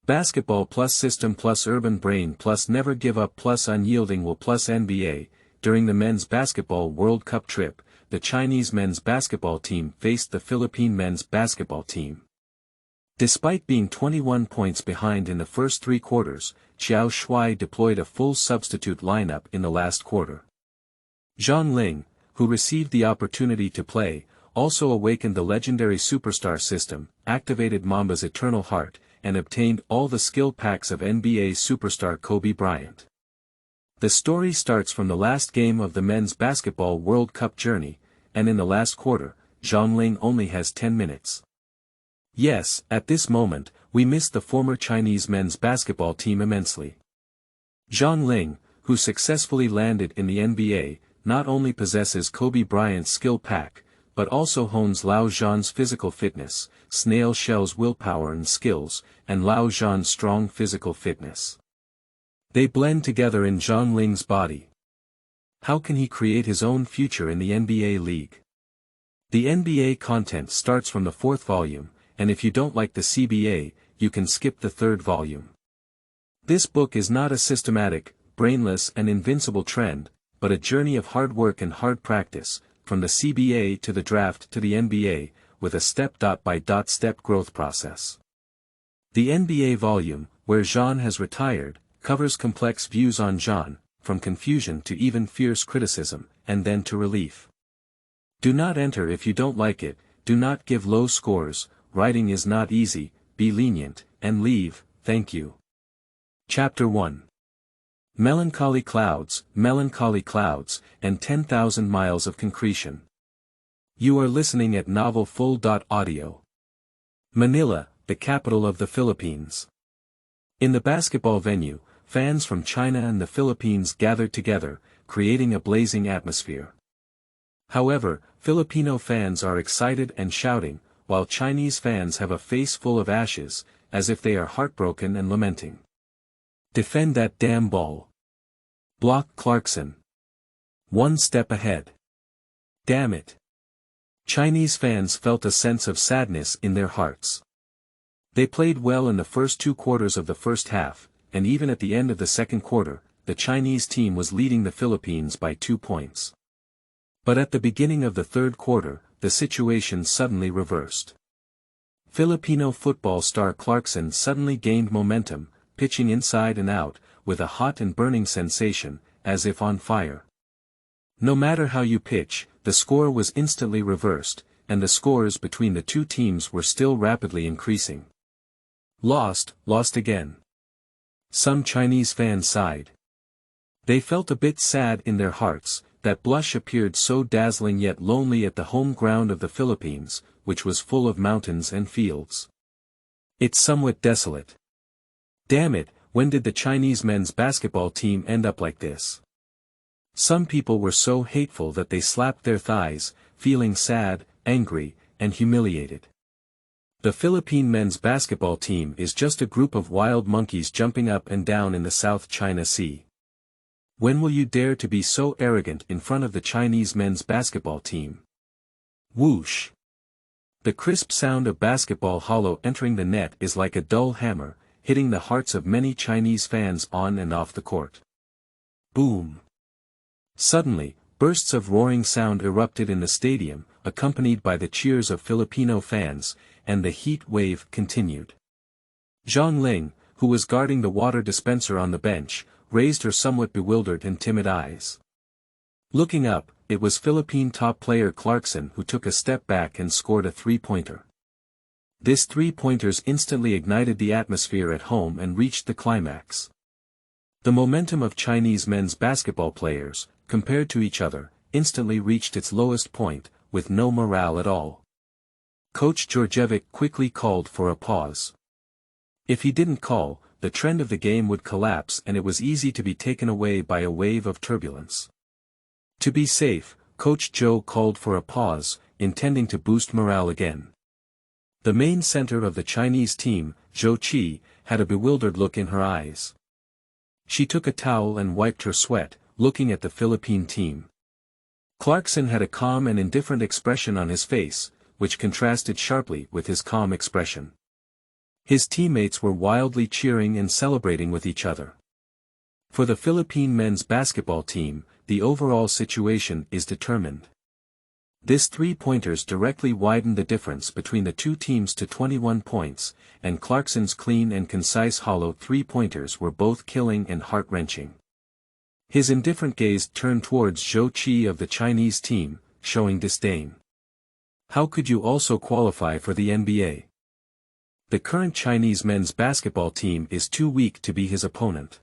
Basketball+System+Urban Brain+Never Give Up+Unyielding Will+NBA. During the Men's Basketball World Cup trip, the Chinese men's basketball team faced the Philippine men's basketball team. Despite being 21 points behind in the first three quarters, Qiao Shuai deployed a full substitute lineup in the last quarter. Zhang Ling, who received the opportunity to play, also awakened the legendary superstar system, activated Mamba's eternal heart, and obtained all the skill packs of NBA superstar Kobe Bryant. The story starts from the last game of the Men's Basketball World Cup journey, and in the last quarter, Zhang Ling only has 10 minutes. Yes, at this moment, we miss the former Chinese men's basketball team immensely. Zhang Ling, who successfully landed in the NBA, not only possesses Kobe Bryant's skill pack, but also hones Lao Zhan's physical fitness, Snail Shell's willpower and skills, and Lao Zhan's strong physical fitness. They blend together in Zhang Ling's body. How can he create his own future in the NBA league? The NBA content starts from the 4th volume, and if you don't like the CBA, you can skip the 3rd volume. This book is not a systematic, brainless and invincible trend, but a journey of hard work and hard practice, from the CBA to the draft to the NBA, with a step-by-step growth process. The NBA volume, where Zhan has retired, covers complex views on Zhan, from confusion to even fierce criticism, and then to relief. Do not enter if you don't like it, do not give low scores, writing is not easy, be lenient, and leave, thank you. Chapter 1. Melancholy Clouds, and 10,000 Miles of Concretion. You are listening at novelfull.audio. Manila, the capital of the Philippines. In the basketball venue, fans from China and the Philippines gathered together, creating a blazing atmosphere. However, Filipino fans are excited and shouting, while Chinese fans have a face full of ashes, as if they are heartbroken and lamenting. Defend that damn ball. Block Clarkson. One step ahead. Damn it. Chinese fans felt a sense of sadness in their hearts. They played well in the first 2 quarters of the first half, and even at the end of the second quarter, the Chinese team was leading the Philippines by 2 points. But at the beginning of the 3rd quarter, the situation suddenly reversed. Filipino football star Clarkson suddenly gained momentum, pitching inside and out, with a hot and burning sensation, as if on fire. No matter how you pitch, the score was instantly reversed, and the scores between the two teams were still rapidly increasing. Lost again. Some Chinese fans sighed. They felt a bit sad in their hearts, that blush appeared so dazzling yet lonely at the home ground of the Philippines, which was full of mountains and fields. It's somewhat desolate. Damn it, when did the Chinese men's basketball team end up like this? Some people were so hateful that they slapped their thighs, feeling sad, angry, and humiliated. The Philippine men's basketball team is just a group of wild monkeys jumping up and down in the South China Sea. When will you dare to be so arrogant in front of the Chinese men's basketball team? Whoosh! The crisp sound of basketball hollow entering the net is like a dull hammer, hitting the hearts of many Chinese fans on and off the court. Boom! Suddenly, bursts of roaring sound erupted in the stadium, accompanied by the cheers of Filipino fans, and the heat wave continued. Zhang Ling, who was guarding the water dispenser on the bench, raised her somewhat bewildered and timid eyes. Looking up, it was Philippine top player Clarkson who took a step back and scored a 3-pointer. This 3-pointers instantly ignited the atmosphere at home and reached the climax. The momentum of Chinese men's basketball players, compared to each other, instantly reached its lowest point, with no morale at all. Coach Djordjevic quickly called for a pause. If he didn't call, the trend of the game would collapse and it was easy to be taken away by a wave of turbulence. To be safe, Coach Zhou called for a pause, intending to boost morale again. The main center of the Chinese team, Zhou Qi, had a bewildered look in her eyes. She took a towel and wiped her sweat, looking at the Philippine team. Clarkson had a calm and indifferent expression on his face, which contrasted sharply with his calm expression. His teammates were wildly cheering and celebrating with each other. For the Philippine men's basketball team, the overall situation is determined. This three-pointers directly widened the difference between the two teams to 21 points, and Clarkson's clean and concise hollow three-pointers were both killing and heart-wrenching. His indifferent gaze turned towards Zhou Qi of the Chinese team, showing disdain. How could you also qualify for the NBA? The current Chinese men's basketball team is too weak to be his opponent.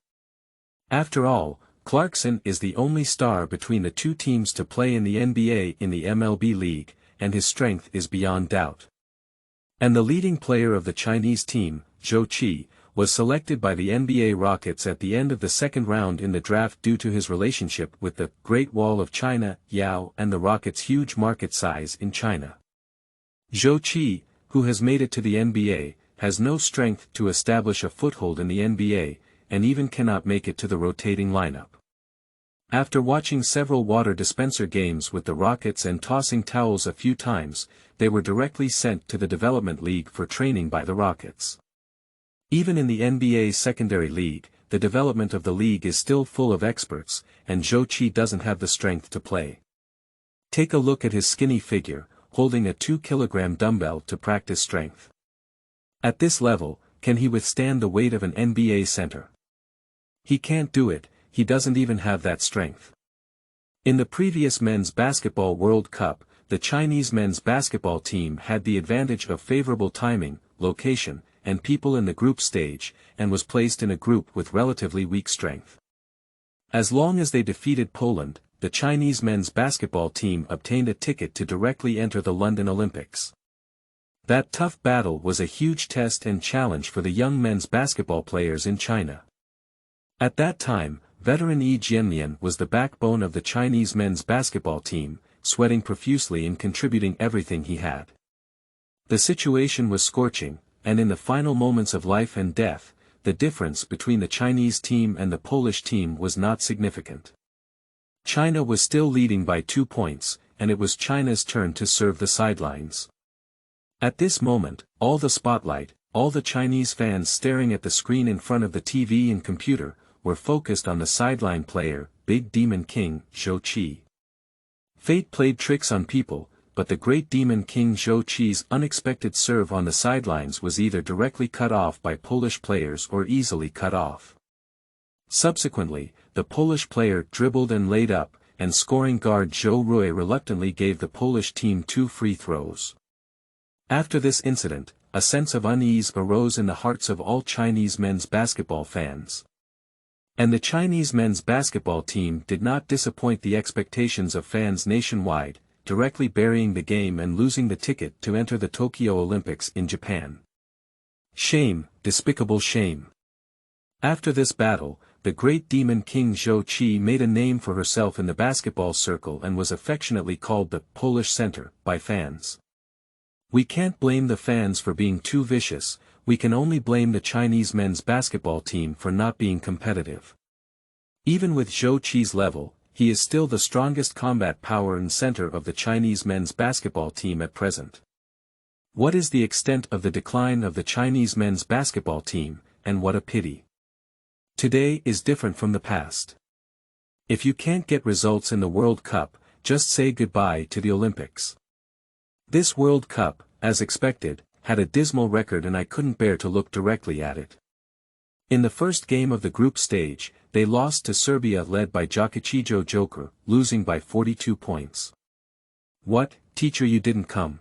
After all, Clarkson is the only star between the two teams to play in the NBA in the MLB League, and his strength is beyond doubt. And the leading player of the Chinese team, Zhou Qi, was selected by the NBA Rockets at the end of the second round in the draft due to his relationship with the Great Wall of China, Yao, and the Rockets' huge market size in China. Zhou Qi, who has made it to the NBA, has no strength to establish a foothold in the NBA, and even cannot make it to the rotating lineup. After watching several water dispenser games with the Rockets and tossing towels a few times, they were directly sent to the Development League for training by the Rockets. Even in the NBA's secondary league, the development of the league is still full of experts, and Zhou Qi doesn't have the strength to play. Take a look at his skinny figure, holding a 2-kilogram dumbbell to practice strength. At this level, can he withstand the weight of an NBA center? He can't do it. He doesn't even have that strength. In the previous Men's Basketball World Cup, the Chinese men's basketball team had the advantage of favorable timing, location, and people in the group stage, and was placed in a group with relatively weak strength. As long as they defeated Poland, the Chinese men's basketball team obtained a ticket to directly enter the London Olympics. That tough battle was a huge test and challenge for the young men's basketball players in China. At that time, veteran Yi Jianlian was the backbone of the Chinese men's basketball team, sweating profusely and contributing everything he had. The situation was scorching, and in the final moments of life and death, the difference between the Chinese team and the Polish team was not significant. China was still leading by 2 points, and it was China's turn to serve the sidelines. At this moment, all the spotlight, all the Chinese fans staring at the screen in front of the TV and computer, were focused on the sideline player, Big Demon King, Zhou Qi. Fate played tricks on people, but the great Demon King Zhou Qi's unexpected serve on the sidelines was either directly cut off by Polish players or easily cut off. Subsequently, the Polish player dribbled and laid up, and scoring guard Zhou Rui reluctantly gave the Polish team 2 free throws. After this incident, a sense of unease arose in the hearts of all Chinese men's basketball fans. And the Chinese men's basketball team did not disappoint the expectations of fans nationwide, directly burying the game and losing the ticket to enter the Tokyo Olympics in Japan. Shame, despicable shame. After this battle, the great Demon King Zhou Qi made a name for herself in the basketball circle and was affectionately called the Polish Center by fans. We can't blame the fans for being too vicious, we can only blame the Chinese men's basketball team for not being competitive. Even with Zhou Qi's level, he is still the strongest combat power and center of the Chinese men's basketball team at present. What is the extent of the decline of the Chinese men's basketball team, and what a pity. Today is different from the past. If you can't get results in the World Cup, just say goodbye to the Olympics. This World Cup, as expected, had a dismal record and I couldn't bear to look directly at it. In the first game of the group stage, they lost to Serbia led by Jokićijo Joker, losing by 42 points. What, teacher, you didn't come?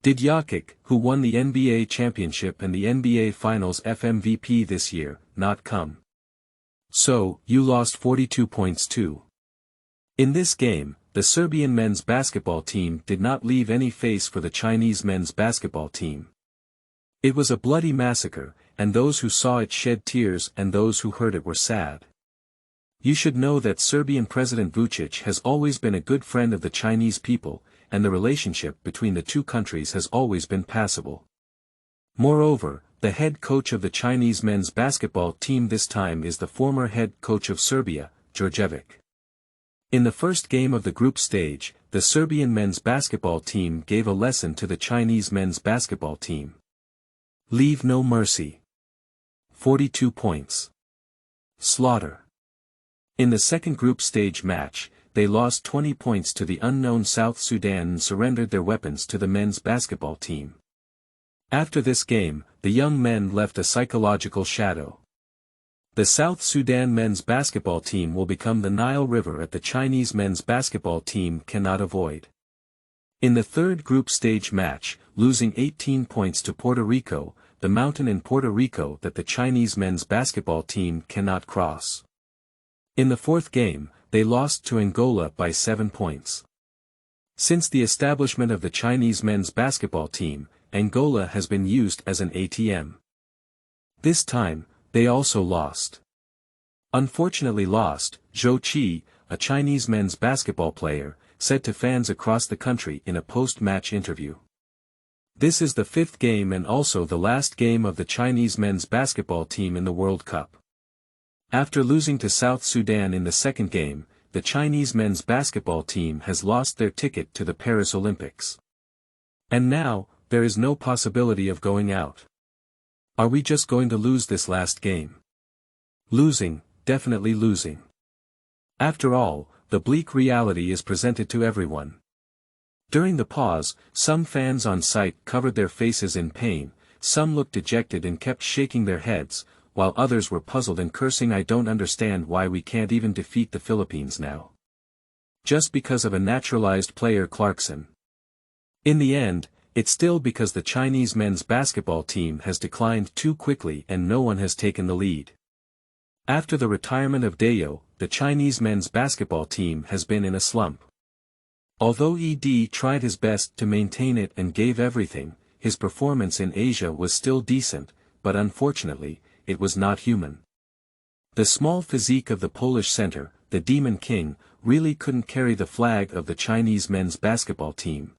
Did Jokic, who won the NBA championship and the NBA Finals FMVP this year, not come? So, you lost 42 points too. In this game, the Serbian men's basketball team did not leave any face for the Chinese men's basketball team. It was a bloody massacre, and those who saw it shed tears and those who heard it were sad. You should know that Serbian President Vučić has always been a good friend of the Chinese people, and the relationship between the two countries has always been passable. Moreover, the head coach of the Chinese men's basketball team this time is the former head coach of Serbia, Djordjevic. In the first game of the group stage, the Serbian men's basketball team gave a lesson to the Chinese men's basketball team. Leave no mercy. 42 points. Slaughter. In the second group stage match, they lost 20 points to the unknown South Sudan and surrendered their weapons to the men's basketball team. After this game, the young men left a psychological shadow. The South Sudan men's basketball team will become the Nile River at the Chinese men's basketball team cannot avoid. In the third group stage match, losing 18 points to Puerto Rico, the mountain in Puerto Rico that the Chinese men's basketball team cannot cross. In the fourth game, they lost to Angola by 7 points. Since the establishment of the Chinese men's basketball team, Angola has been used as an ATM. This time, they also lost. Unfortunately lost, Zhou Qi, a Chinese men's basketball player, said to fans across the country in a post-match interview. This is the fifth game and also the last game of the Chinese men's basketball team in the World Cup. After losing to South Sudan in the second game, the Chinese men's basketball team has lost their ticket to the Paris Olympics. And now, there is no possibility of going out. Are we just going to lose this last game? Losing, definitely losing. After all, the bleak reality is presented to everyone. During the pause, some fans on site covered their faces in pain, some looked dejected and kept shaking their heads, while others were puzzled and cursing. I don't understand why we can't even defeat the Philippines now. Just because of a naturalized player Clarkson. In the end, it's still because the Chinese men's basketball team has declined too quickly and no one has taken the lead. After the retirement of Deo, the Chinese men's basketball team has been in a slump. Although ED tried his best to maintain it and gave everything, his performance in Asia was still decent, but unfortunately, it was not human. The small physique of the Polish center, the Demon King, really couldn't carry the flag of the Chinese men's basketball team.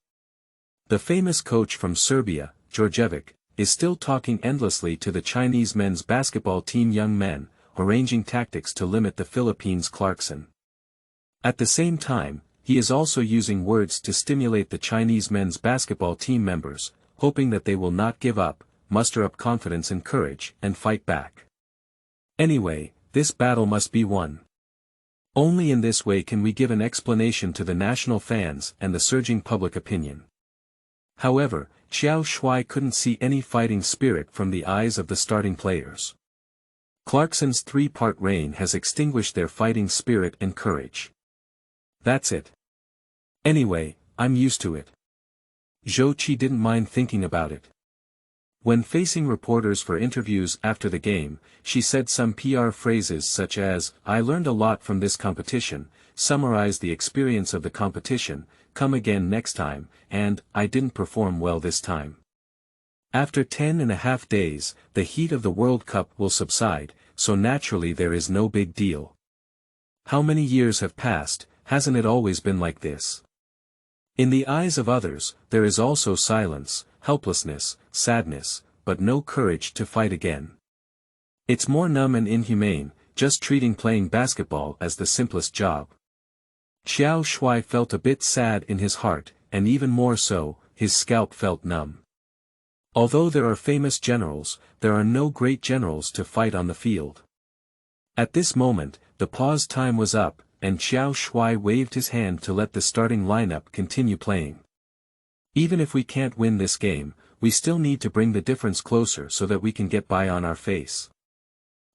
The famous coach from Serbia, Djordjevic, is still talking endlessly to the Chinese men's basketball team young men, arranging tactics to limit the Philippines' Clarkson. At the same time, he is also using words to stimulate the Chinese men's basketball team members, hoping that they will not give up, muster up confidence and courage, and fight back. Anyway, this battle must be won. Only in this way can we give an explanation to the national fans and the surging public opinion. However, Qiao Shuai couldn't see any fighting spirit from the eyes of the starting players. Clarkson's three-part reign has extinguished their fighting spirit and courage. That's it. Anyway, I'm used to it. Zhou Qi didn't mind thinking about it. When facing reporters for interviews after the game, she said some PR phrases such as, "I learned a lot from this competition," summarize the experience of the competition, "come again next time," and, "I didn't perform well this time." After 10.5 days, the heat of the World Cup will subside, so naturally there is no big deal. How many years have passed, hasn't it always been like this? In the eyes of others, there is also silence, helplessness, sadness, but no courage to fight again. It's more numb and inhumane, just treating playing basketball as the simplest job. Qiao Shuai felt a bit sad in his heart, and even more so, his scalp felt numb. Although there are famous generals, there are no great generals to fight on the field. At this moment, the pause time was up, and Qiao Shuai waved his hand to let the starting lineup continue playing. Even if we can't win this game, we still need to bring the difference closer so that we can get by on our face.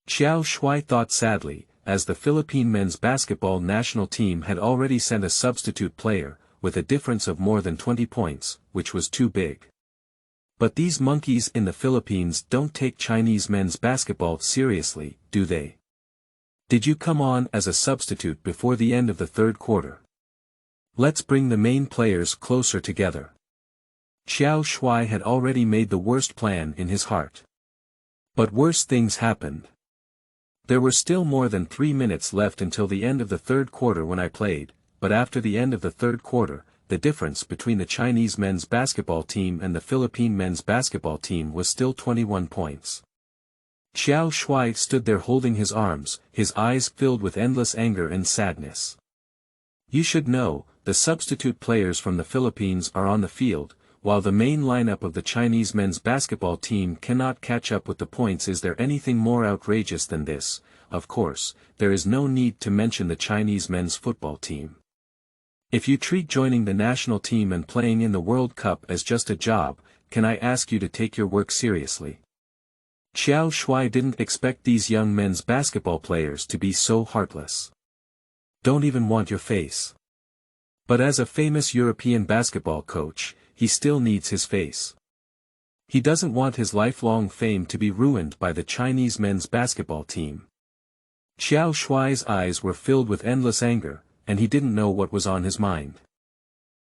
Qiao Shuai thought sadly, as the Philippine men's basketball national team had already sent a substitute player, with a difference of more than 20 points, which was too big. But these monkeys in the Philippines don't take Chinese men's basketball seriously, do they? Did you come on as a substitute before the end of the third quarter? Let's bring the main players closer together. Qiao Shuai had already made the worst plan in his heart. But worse things happened. There were still more than 3 minutes left until the end of the third quarter when I played, but after the end of the third quarter, the difference between the Chinese men's basketball team and the Philippine men's basketball team was still 21 points. Qiao Shuai stood there holding his arms, his eyes filled with endless anger and sadness. You should know, the substitute players from the Philippines are on the field, while the main lineup of the Chinese men's basketball team cannot catch up with the points. Is there anything more outrageous than this? Of course, there is no need to mention the Chinese men's football team. If you treat joining the national team and playing in the World Cup as just a job, can I ask you to take your work seriously? Qiao Shuai didn't expect these young men's basketball players to be so heartless. Don't even want your face. But as a famous European basketball coach, he still needs his face. He doesn't want his lifelong fame to be ruined by the Chinese men's basketball team. Qiao Shuai's eyes were filled with endless anger, and he didn't know what was on his mind.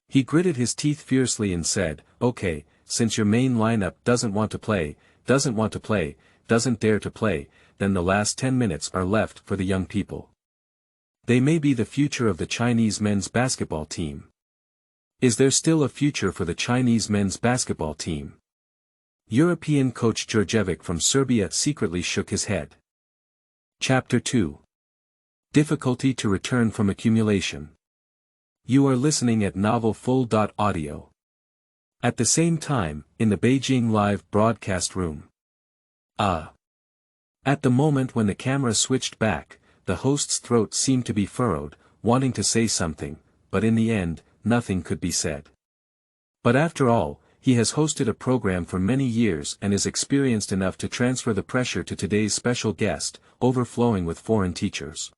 He gritted his teeth fiercely and said, "Okay, since your main lineup doesn't dare to play, then the last 10 minutes are left for the young people. They may be the future of the Chinese men's basketball team." Is there still a future for the Chinese men's basketball team? European coach Djurjevic from Serbia secretly shook his head. Chapter 2. Difficulty to return from accumulation. You are listening at novelfull.audio. At the same time, in the Beijing live broadcast room. At the moment when the camera switched back, the host's throat seemed to be furrowed, wanting to say something, but in the end, nothing could be said. But after all, he has hosted a program for many years and is experienced enough to transfer the pressure to today's special guest, overflowing with foreign teachers.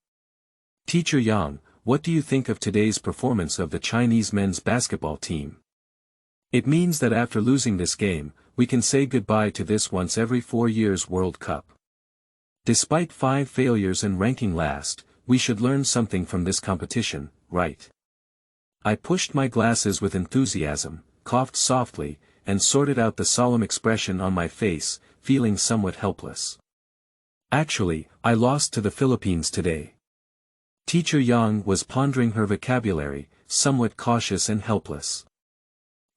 Teacher Yang, what do you think of today's performance of the Chinese men's basketball team? It means that after losing this game, we can say goodbye to this once every 4 years World Cup. Despite 5 failures and ranking last, we should learn something from this competition, right? I pushed my glasses with enthusiasm, coughed softly, and sorted out the solemn expression on my face, feeling somewhat helpless. Actually, I lost to the Philippines today. Teacher Yang was pondering her vocabulary, somewhat cautious and helpless.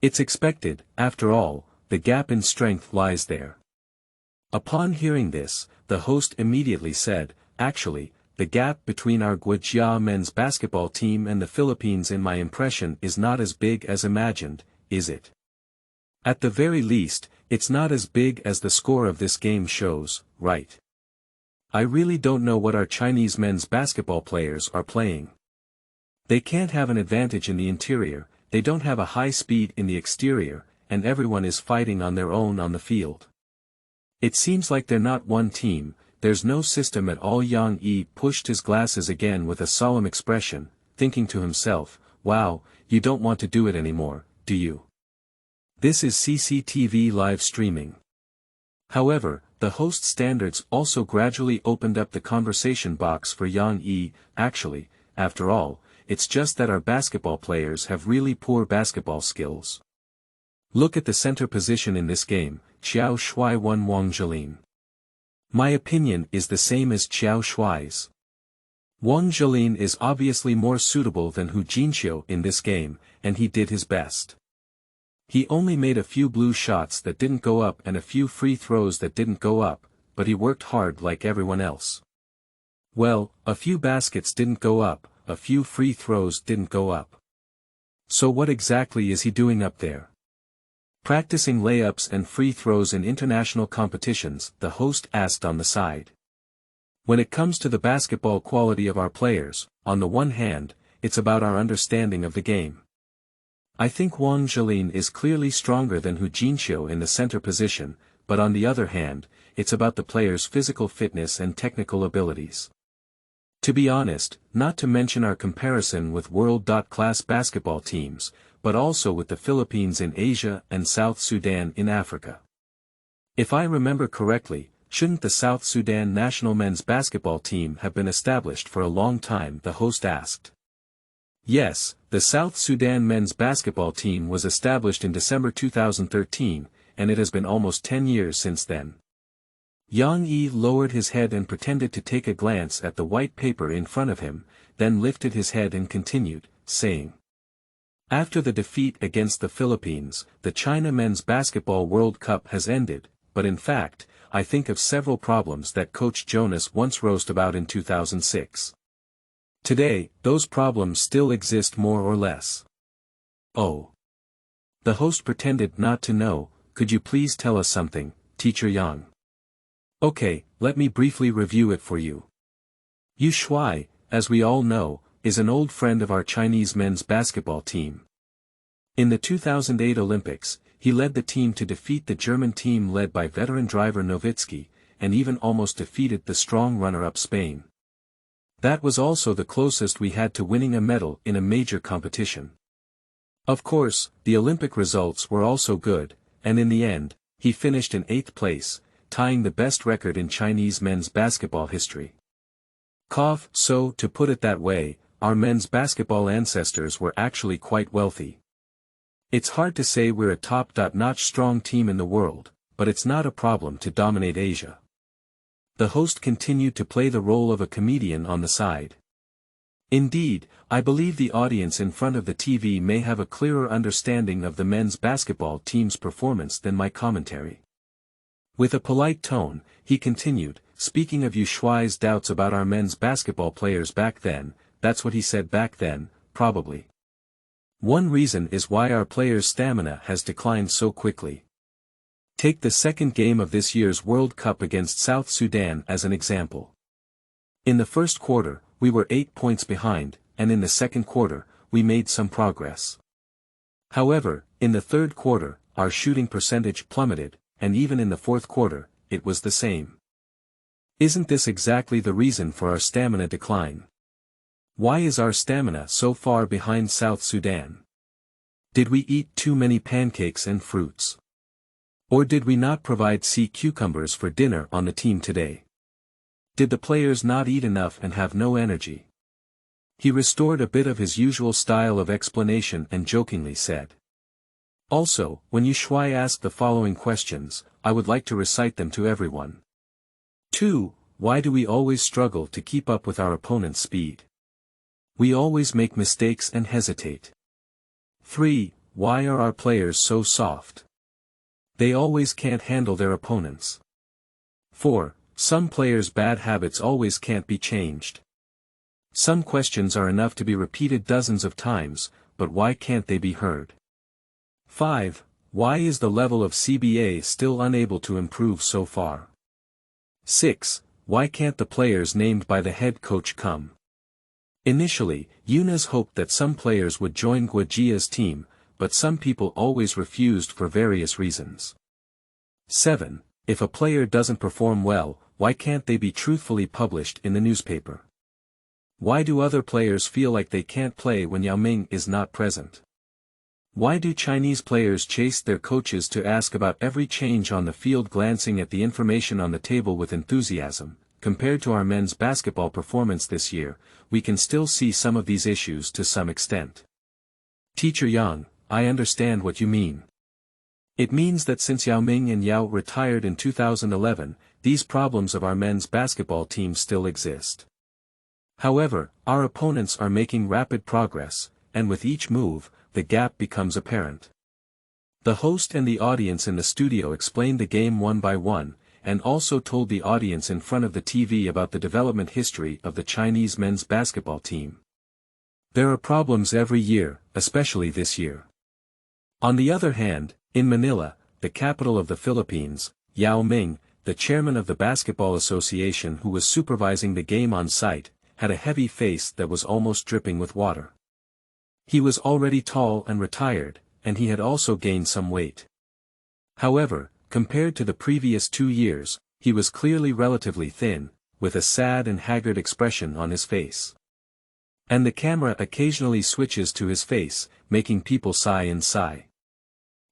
It's expected, after all, the gap in strength lies there. Upon hearing this, the host immediately said, "Actually, the gap between our Guojia men's basketball team and the Philippines in my impression is not as big as imagined, is it? At the very least, it's not as big as the score of this game shows, right? I really don't know what our Chinese men's basketball players are playing. They can't have an advantage in the interior, they don't have a high speed in the exterior, and everyone is fighting on their own on the field. It seems like they're not one team, there's no system at all." Yang Yi pushed his glasses again with a solemn expression, thinking to himself, "Wow, you don't want to do it anymore, do you? This is CCTV live streaming." However, the host standards also gradually opened up the conversation box for Yang Yi. "Actually, after all, it's just that our basketball players have really poor basketball skills. Look at the center position in this game, Qiao Shuai won Wang Zhilin. My opinion is the same as Qiao Shuai's. Wang Zhilin is obviously more suitable than Hu Jinxiu in this game, and he did his best. He only made a few blue shots that didn't go up and a few free throws that didn't go up, but he worked hard like everyone else. Well, a few baskets didn't go up, a few free throws didn't go up. So what exactly is he doing up there? Practicing layups and free throws in international competitions?" the host asked on the side. When it comes to the basketball quality of our players, on the one hand, it's about our understanding of the game. I think Wang Zhilin is clearly stronger than Hu Jinxiu in the center position, but on the other hand, it's about the players' physical fitness and technical abilities. To be honest, not to mention our comparison with world-class basketball teams, but also with the Philippines in Asia and South Sudan in Africa. If I remember correctly, shouldn't the South Sudan national men's basketball team have been established for a long time? The host asked. Yes, the South Sudan men's basketball team was established in December 2013, and it has been almost 10 years since then. Yang Yi lowered his head and pretended to take a glance at the white paper in front of him, then lifted his head and continued, saying, "After the defeat against the Philippines, the China Men's Basketball World Cup has ended, but in fact, I think of several problems that Coach Jonas once wrote about in 2006. Today, those problems still exist more or less." Oh. The host pretended not to know. Could you please tell us something, Teacher Yang? Okay, let me briefly review it for you. Qiao Shuai, as we all know, is an old friend of our Chinese men's basketball team. In the 2008 Olympics, he led the team to defeat the German team led by veteran driver Nowitzki, and even almost defeated the strong runner-up Spain. That was also the closest we had to winning a medal in a major competition. Of course, the Olympic results were also good, and in the end, he finished in 8th place, tying the best record in Chinese men's basketball history. So, to put it that way, our men's basketball ancestors were actually quite wealthy. It's hard to say we're a top-notch strong team in the world, but it's not a problem to dominate Asia. The host continued to play the role of a comedian on the side. Indeed, I believe the audience in front of the TV may have a clearer understanding of the men's basketball team's performance than my commentary. With a polite tone, he continued, speaking of Qiao Shuai's doubts about our men's basketball players back then, that's what he said back then, probably. One reason is why our players' stamina has declined so quickly. Take the second game of this year's World Cup against South Sudan as an example. In the first quarter, we were 8 points behind, and in the second quarter, we made some progress. However, in the third quarter, our shooting percentage plummeted, and even in the fourth quarter, it was the same. Isn't this exactly the reason for our stamina decline? Why is our stamina so far behind South Sudan? Did we eat too many pancakes and fruits? Or did we not provide sea cucumbers for dinner on the team today? Did the players not eat enough and have no energy? He restored a bit of his usual style of explanation and jokingly said. Also, when Qiao Shuai asked the following questions, I would like to recite them to everyone. 2. Why do we always struggle to keep up with our opponent's speed? We always make mistakes and hesitate. 3. Why are our players so soft? They always can't handle their opponents. 4. Some players' bad habits always can't be changed. Some questions are enough to be repeated dozens of times, but why can't they be heard? 5. Why is the level of CBA still unable to improve so far? 6. Why can't the players named by the head coach come? Initially, Yunus hoped that some players would join Guojia's team, but some people always refused for various reasons. 7. If a player doesn't perform well, why can't they be truthfully published in the newspaper? Why do other players feel like they can't play when Yao Ming is not present? Why do Chinese players chase their coaches to ask about every change on the field, glancing at the information on the table with enthusiasm? Compared to our men's basketball performance this year, we can still see some of these issues to some extent. Teacher Yang, I understand what you mean. It means that since Yao Ming and Yao retired in 2011, these problems of our men's basketball team still exist. However, our opponents are making rapid progress, and with each move, the gap becomes apparent. The host and the audience in the studio explained the game one by one, and also told the audience in front of the TV about the development history of the Chinese men's basketball team. There are problems every year, especially this year. On the other hand, in Manila, the capital of the Philippines, Yao Ming, the chairman of the Basketball Association who was supervising the game on site, had a heavy face that was almost dripping with water. He was already tall and retired, and he had also gained some weight. However, compared to the previous 2 years, he was clearly relatively thin, with a sad and haggard expression on his face. And the camera occasionally switches to his face, making people sigh and sigh.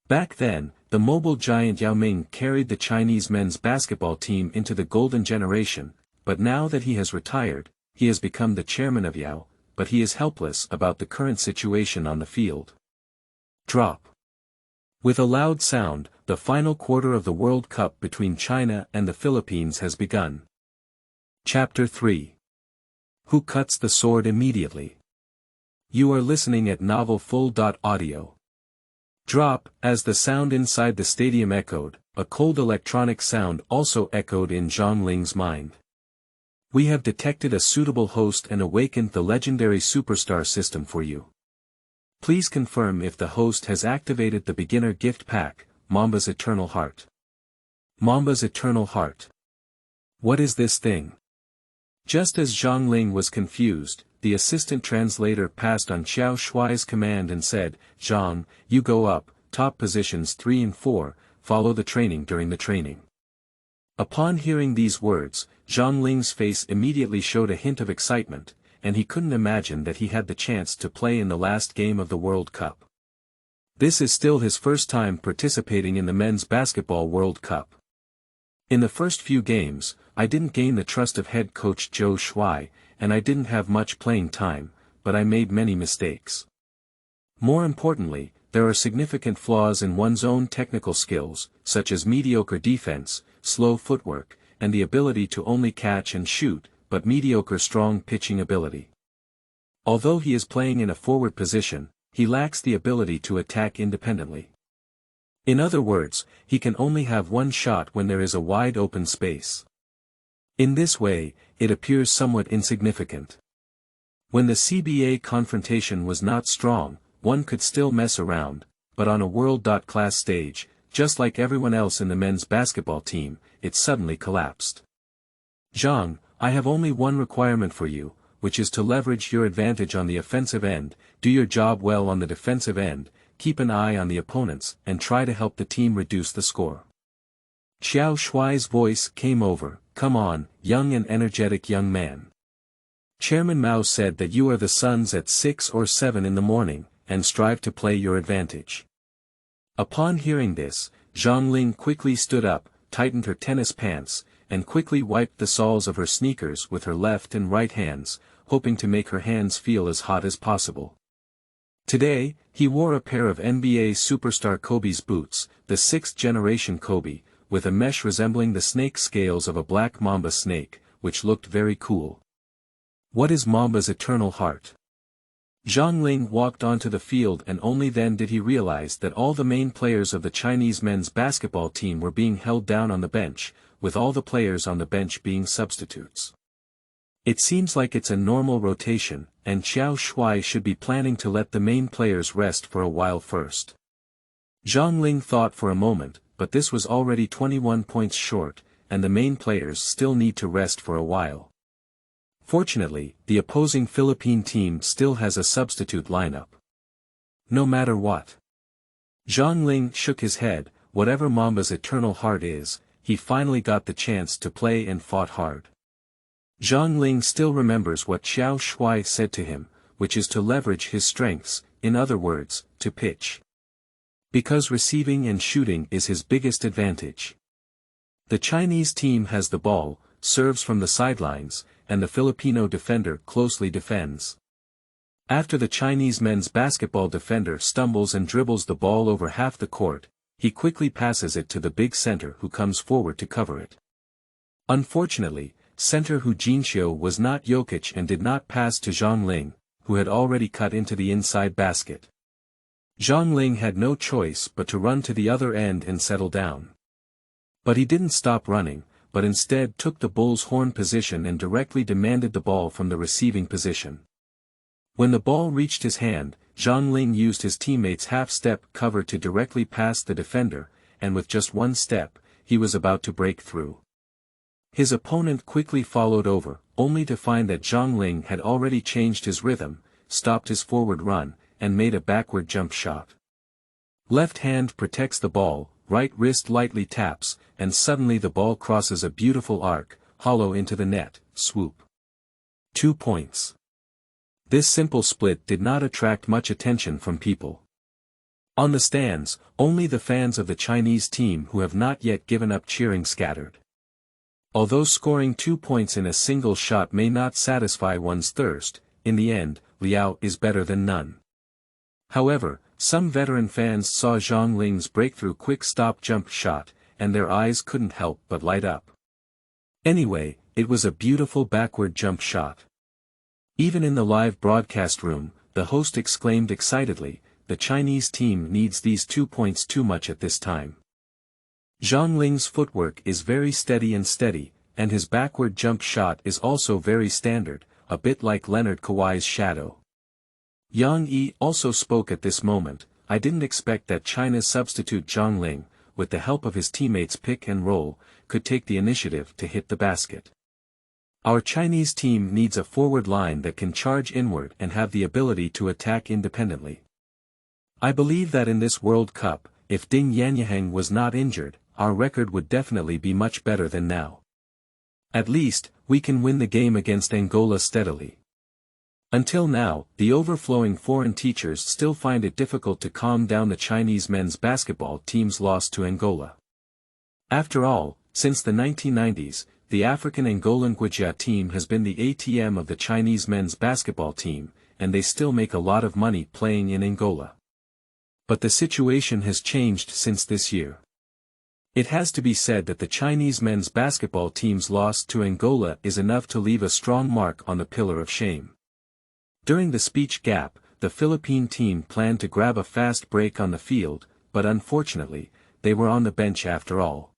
Back then, the mobile giant Yao Ming carried the Chinese men's basketball team into the golden generation, but now that he has retired, he has become the chairman of Yao, but he is helpless about the current situation on the field. Drop. With a loud sound, the final quarter of the World Cup between China and the Philippines has begun. Chapter 3. Who cuts the sword immediately? You are listening at novelfull.audio. Drop. As the sound inside the stadium echoed, a cold electronic sound also echoed in Zhang Ling's mind. We have detected a suitable host and awakened the legendary superstar system for you. Please confirm if the host has activated the beginner gift pack, Mamba's Eternal Heart. Mamba's Eternal Heart. What is this thing? Just as Zhang Ling was confused, the assistant translator passed on Qiao Shuai's command and said, "Zhang, you go up, top positions 3 and 4, follow the training during the training." Upon hearing these words, Zhang Ling's face immediately showed a hint of excitement, and he couldn't imagine that he had the chance to play in the last game of the World Cup. This is still his first time participating in the Men's Basketball World Cup. In the first few games, I didn't gain the trust of head coach Qiao Shuai, and I didn't have much playing time, but I made many mistakes. More importantly, there are significant flaws in one's own technical skills, such as mediocre defense, slow footwork, and the ability to only catch and shoot, but mediocre strong pitching ability. Although he is playing in a forward position, he lacks the ability to attack independently. In other words, he can only have one shot when there is a wide open space. In this way, it appears somewhat insignificant. When the CBA confrontation was not strong, one could still mess around, but on a world-class stage, just like everyone else in the men's basketball team, it suddenly collapsed. "Zhang, I have only one requirement for you, which is to leverage your advantage on the offensive end, do your job well on the defensive end, keep an eye on the opponents, and try to help the team reduce the score." Qiao Shuai's voice came over, "Come on, young and energetic young man. Chairman Mao said that you are the suns at 6 or 7 in the morning, and strive to play your advantage." Upon hearing this, Zhang Ling quickly stood up, tightened her tennis pants, and quickly wiped the soles of her sneakers with her left and right hands, hoping to make her hands feel as hot as possible. Today, he wore a pair of NBA superstar Kobe's boots, the 6th generation Kobe, with a mesh resembling the snake scales of a black mamba snake, which looked very cool. What is Mamba's Eternal Heart? Zhang Ling walked onto the field, and only then did he realize that all the main players of the Chinese men's basketball team were being held down on the bench, with all the players on the bench being substitutes. It seems like it's a normal rotation, and Qiao Shuai should be planning to let the main players rest for a while first. Zhang Ling thought for a moment, but this was already 21 points short, and the main players still need to rest for a while. Fortunately, the opposing Philippine team still has a substitute lineup. No matter what. Zhang Ling shook his head, whatever Mamba's Eternal Heart is, he finally got the chance to play and fought hard. Zhang Ling still remembers what Qiao Shuai said to him, which is to leverage his strengths, in other words, to pitch. Because receiving and shooting is his biggest advantage. The Chinese team has the ball, serves from the sidelines, and the Filipino defender closely defends. After the Chinese men's basketball defender stumbles and dribbles the ball over half the court, he quickly passes it to the big center who comes forward to cover it. Unfortunately, center Hu Jinxiu was not Jokic and did not pass to Zhang Ling, who had already cut into the inside basket. Zhang Ling had no choice but to run to the other end and settle down. But he didn't stop running, but instead took the bull's horn position and directly demanded the ball from the receiving position. When the ball reached his hand, Zhang Ling used his teammate's half-step cover to directly pass the defender, and with just one step, he was about to break through. His opponent quickly followed over, only to find that Zhang Ling had already changed his rhythm, stopped his forward run, and made a backward jump shot. Left hand protects the ball, right wrist lightly taps, and suddenly the ball crosses a beautiful arc, hollow into the net, swoop. 2 points. This simple split did not attract much attention from people. On the stands, only the fans of the Chinese team who have not yet given up cheering scattered. Although scoring 2 points in a single shot may not satisfy one's thirst, in the end, Liao is better than none. However, some veteran fans saw Zhang Ling's breakthrough quick stop jump shot, and their eyes couldn't help but light up. Anyway, it was a beautiful backward jump shot. Even in the live broadcast room, the host exclaimed excitedly, "The Chinese team needs these 2 points too much at this time." Zhang Ling's footwork is very steady, and his backward jump shot is also very standard, a bit like Leonard Kawhi's shadow. Yang Yi also spoke at this moment. I didn't expect that China's substitute Zhang Ling, with the help of his teammates pick and roll, could take the initiative to hit the basket. Our Chinese team needs a forward line that can charge inward and have the ability to attack independently. I believe that in this World Cup, if Ding Yanyanheng was not injured, our record would definitely be much better than now. At least, we can win the game against Angola steadily. Until now, the overflowing foreign teachers still find it difficult to calm down the Chinese men's basketball team's loss to Angola. After all, since the 1990s, the African Angolan Guijia team has been the ATM of the Chinese men's basketball team, and they still make a lot of money playing in Angola. But the situation has changed since this year. It has to be said that the Chinese men's basketball team's loss to Angola is enough to leave a strong mark on the pillar of shame. During the speech gap, the Philippine team planned to grab a fast break on the field, but unfortunately, they were on the bench after all.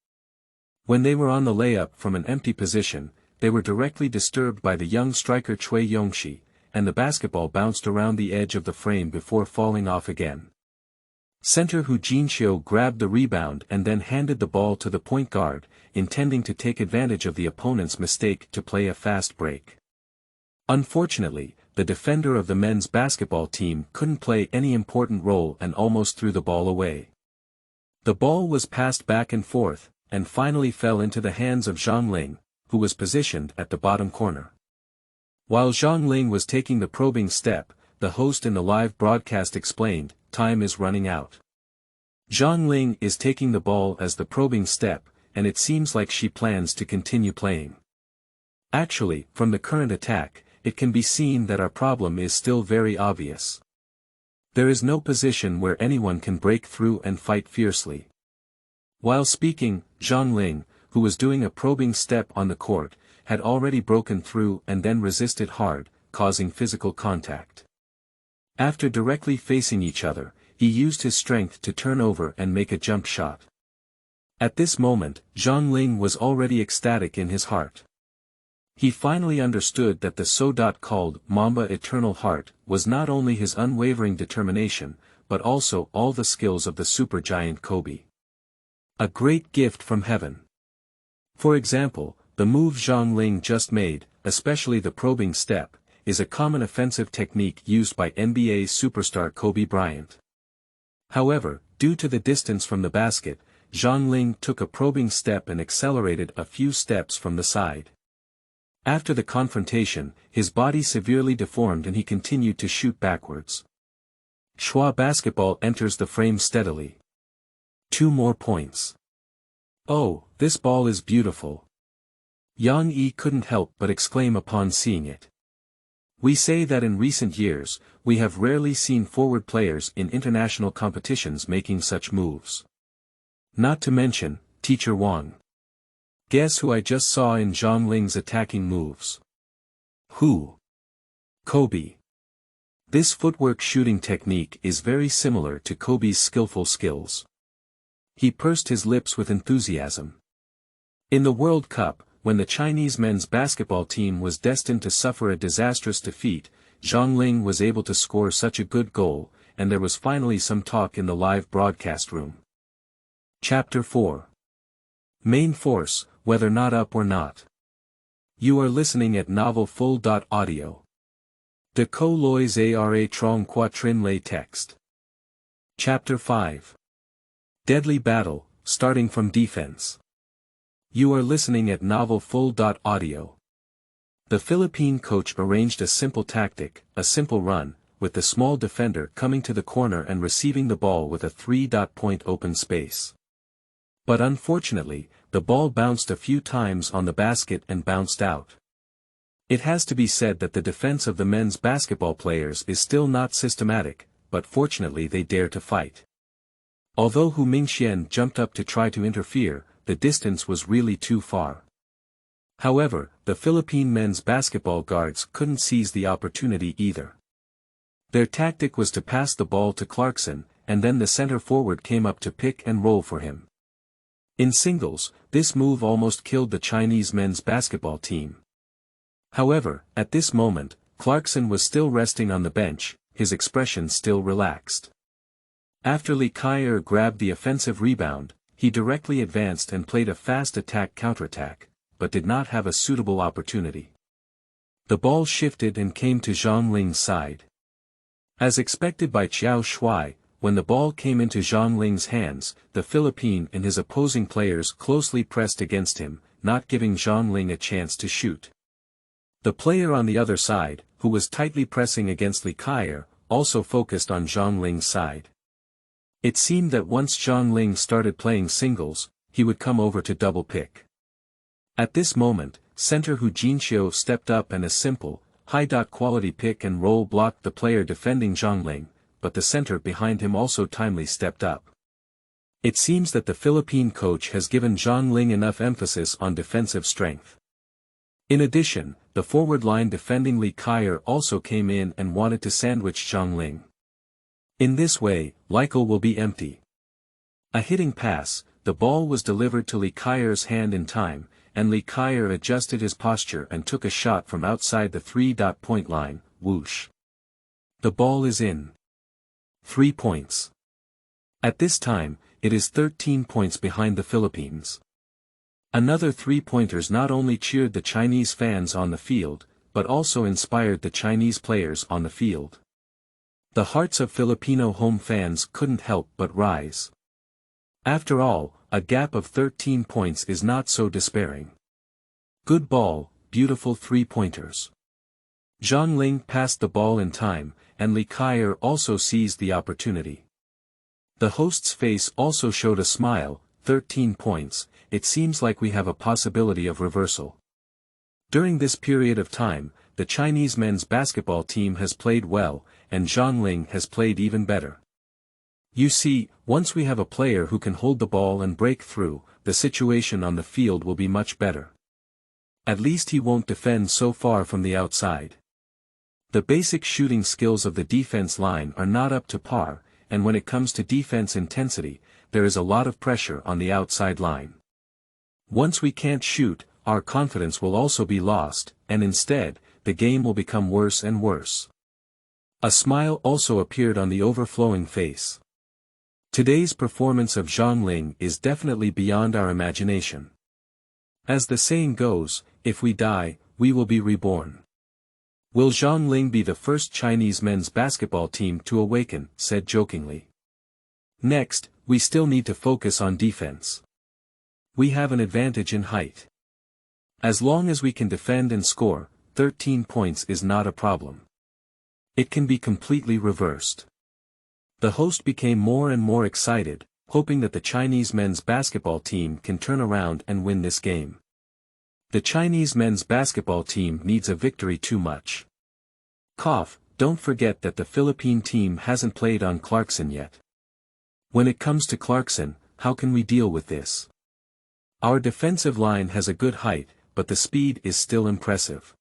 When they were on the layup from an empty position, they were directly disturbed by the young striker Cui Yongxi, and the basketball bounced around the edge of the frame before falling off again. Center Hu Jinxiu grabbed the rebound and then handed the ball to the point guard, intending to take advantage of the opponent's mistake to play a fast break. Unfortunately, the defender of the men's basketball team couldn't play any important role and almost threw the ball away. The ball was passed back and forth, and finally fell into the hands of Zhang Ling, who was positioned at the bottom corner. While Zhang Ling was taking the probing step, the host in the live broadcast explained, "Time is running out." Zhang Ling is taking the ball as the probing step, and it seems like she plans to continue playing. Actually, from the current attack, it can be seen that our problem is still very obvious. There is no position where anyone can break through and fight fiercely. While speaking, Zhang Ling, who was doing a probing step on the court, had already broken through and then resisted hard, causing physical contact. After directly facing each other, he used his strength to turn over and make a jump shot. At this moment, Zhang Ling was already ecstatic in his heart. He finally understood that the so-called Mamba Eternal Heart was not only his unwavering determination, but also all the skills of the supergiant Kobe. A great gift from heaven. For example, the move Zhang Ling just made, especially the probing step, is a common offensive technique used by NBA superstar Kobe Bryant. However, due to the distance from the basket, Zhang Ling took a probing step and accelerated a few steps from the side. After the confrontation, his body severely deformed and he continued to shoot backwards. Shuai basketball enters the frame steadily. 2 more points. Oh, this ball is beautiful. Yang Yi couldn't help but exclaim upon seeing it. We say that in recent years, we have rarely seen forward players in international competitions making such moves. Not to mention, Teacher Wang. Guess who I just saw in Zhang Ling's attacking moves? Who? Kobe. This footwork shooting technique is very similar to Kobe's skillful skills. He pursed his lips with enthusiasm. In the World Cup, when the Chinese men's basketball team was destined to suffer a disastrous defeat, Zhang Ling was able to score such a good goal, and there was finally some talk in the live broadcast room. Chapter 4. Main Force, Whether Not Up or Not. You are listening at Novel Full.audio. De Co Lois Ara Trong Quatrin Lay Text. Chapter 5. Deadly Battle, Starting from Defense. You are listening at Novel Full.audio. The Philippine coach arranged a simple tactic, a simple run, with the small defender coming to the corner and receiving the ball with a 3-point open space. But unfortunately, the ball bounced a few times on the basket and bounced out. It has to be said that the defense of the men's basketball players is still not systematic, but fortunately they dare to fight. Although Hu Mingxian jumped up to try to interfere, the distance was really too far. However, the Philippine men's basketball guards couldn't seize the opportunity either. Their tactic was to pass the ball to Clarkson, and then the center forward came up to pick and roll for him. In singles, this move almost killed the Chinese men's basketball team. However, at this moment, Clarkson was still resting on the bench, his expression still relaxed. After Li Kaier grabbed the offensive rebound, he directly advanced and played a fast attack-counterattack, but did not have a suitable opportunity. The ball shifted and came to Zhang Ling's side. As expected by Qiao Shuai, when the ball came into Zhang Ling's hands, the Philippine and his opposing players closely pressed against him, not giving Zhang Ling a chance to shoot. The player on the other side, who was tightly pressing against Li Kaier, also focused on Zhang Ling's side. It seemed that once Zhang Ling started playing singles, he would come over to double pick. At this moment, center Hu Jinxiu stepped up and a simple, high-quality pick and roll blocked the player defending Zhang Ling, but the center behind him also timely stepped up. It seems that the Philippine coach has given Zhang Ling enough emphasis on defensive strength. In addition, the forward line defending Li Kaier also came in and wanted to sandwich Zhang Ling. In this way, Likel will be empty. A hitting pass, the ball was delivered to Li Kaier's hand in time, and Li Kaier adjusted his posture and took a shot from outside the three-point line, whoosh. The ball is in. 3 points. At this time, it is 13 points behind the Philippines. Another 3-pointers not only cheered the Chinese fans on the field, but also inspired the Chinese players on the field. The hearts of Filipino home fans couldn't help but rise. After all, a gap of 13 points is not so despairing. Good ball, beautiful 3-pointers. Zhang Ling passed the ball in time, and Li Kaier also seized the opportunity. The host's face also showed a smile. 13 points, it seems like we have a possibility of reversal. During this period of time, the Chinese men's basketball team has played well, and Zhang Ling has played even better. You see, once we have a player who can hold the ball and break through, the situation on the field will be much better. At least he won't defend so far from the outside. The basic shooting skills of the defense line are not up to par, and when it comes to defense intensity, there is a lot of pressure on the outside line. Once we can't shoot, our confidence will also be lost, and instead, the game will become worse and worse. A smile also appeared on the overflowing face. Today's performance of Zhang Ling is definitely beyond our imagination. As the saying goes, if we die, we will be reborn. Will Zhang Ling be the first Chinese men's basketball team to awaken? Said jokingly. Next, we still need to focus on defense. We have an advantage in height. As long as we can defend and score, 13 points is not a problem. It can be completely reversed. The host became more and more excited, hoping that the Chinese men's basketball team can turn around and win this game. The Chinese men's basketball team needs a victory too much. Don't forget that the Philippine team hasn't played on Clarkson yet. When it comes to Clarkson, how can we deal with this? Our defensive line has a good height, but the speed is still impressive.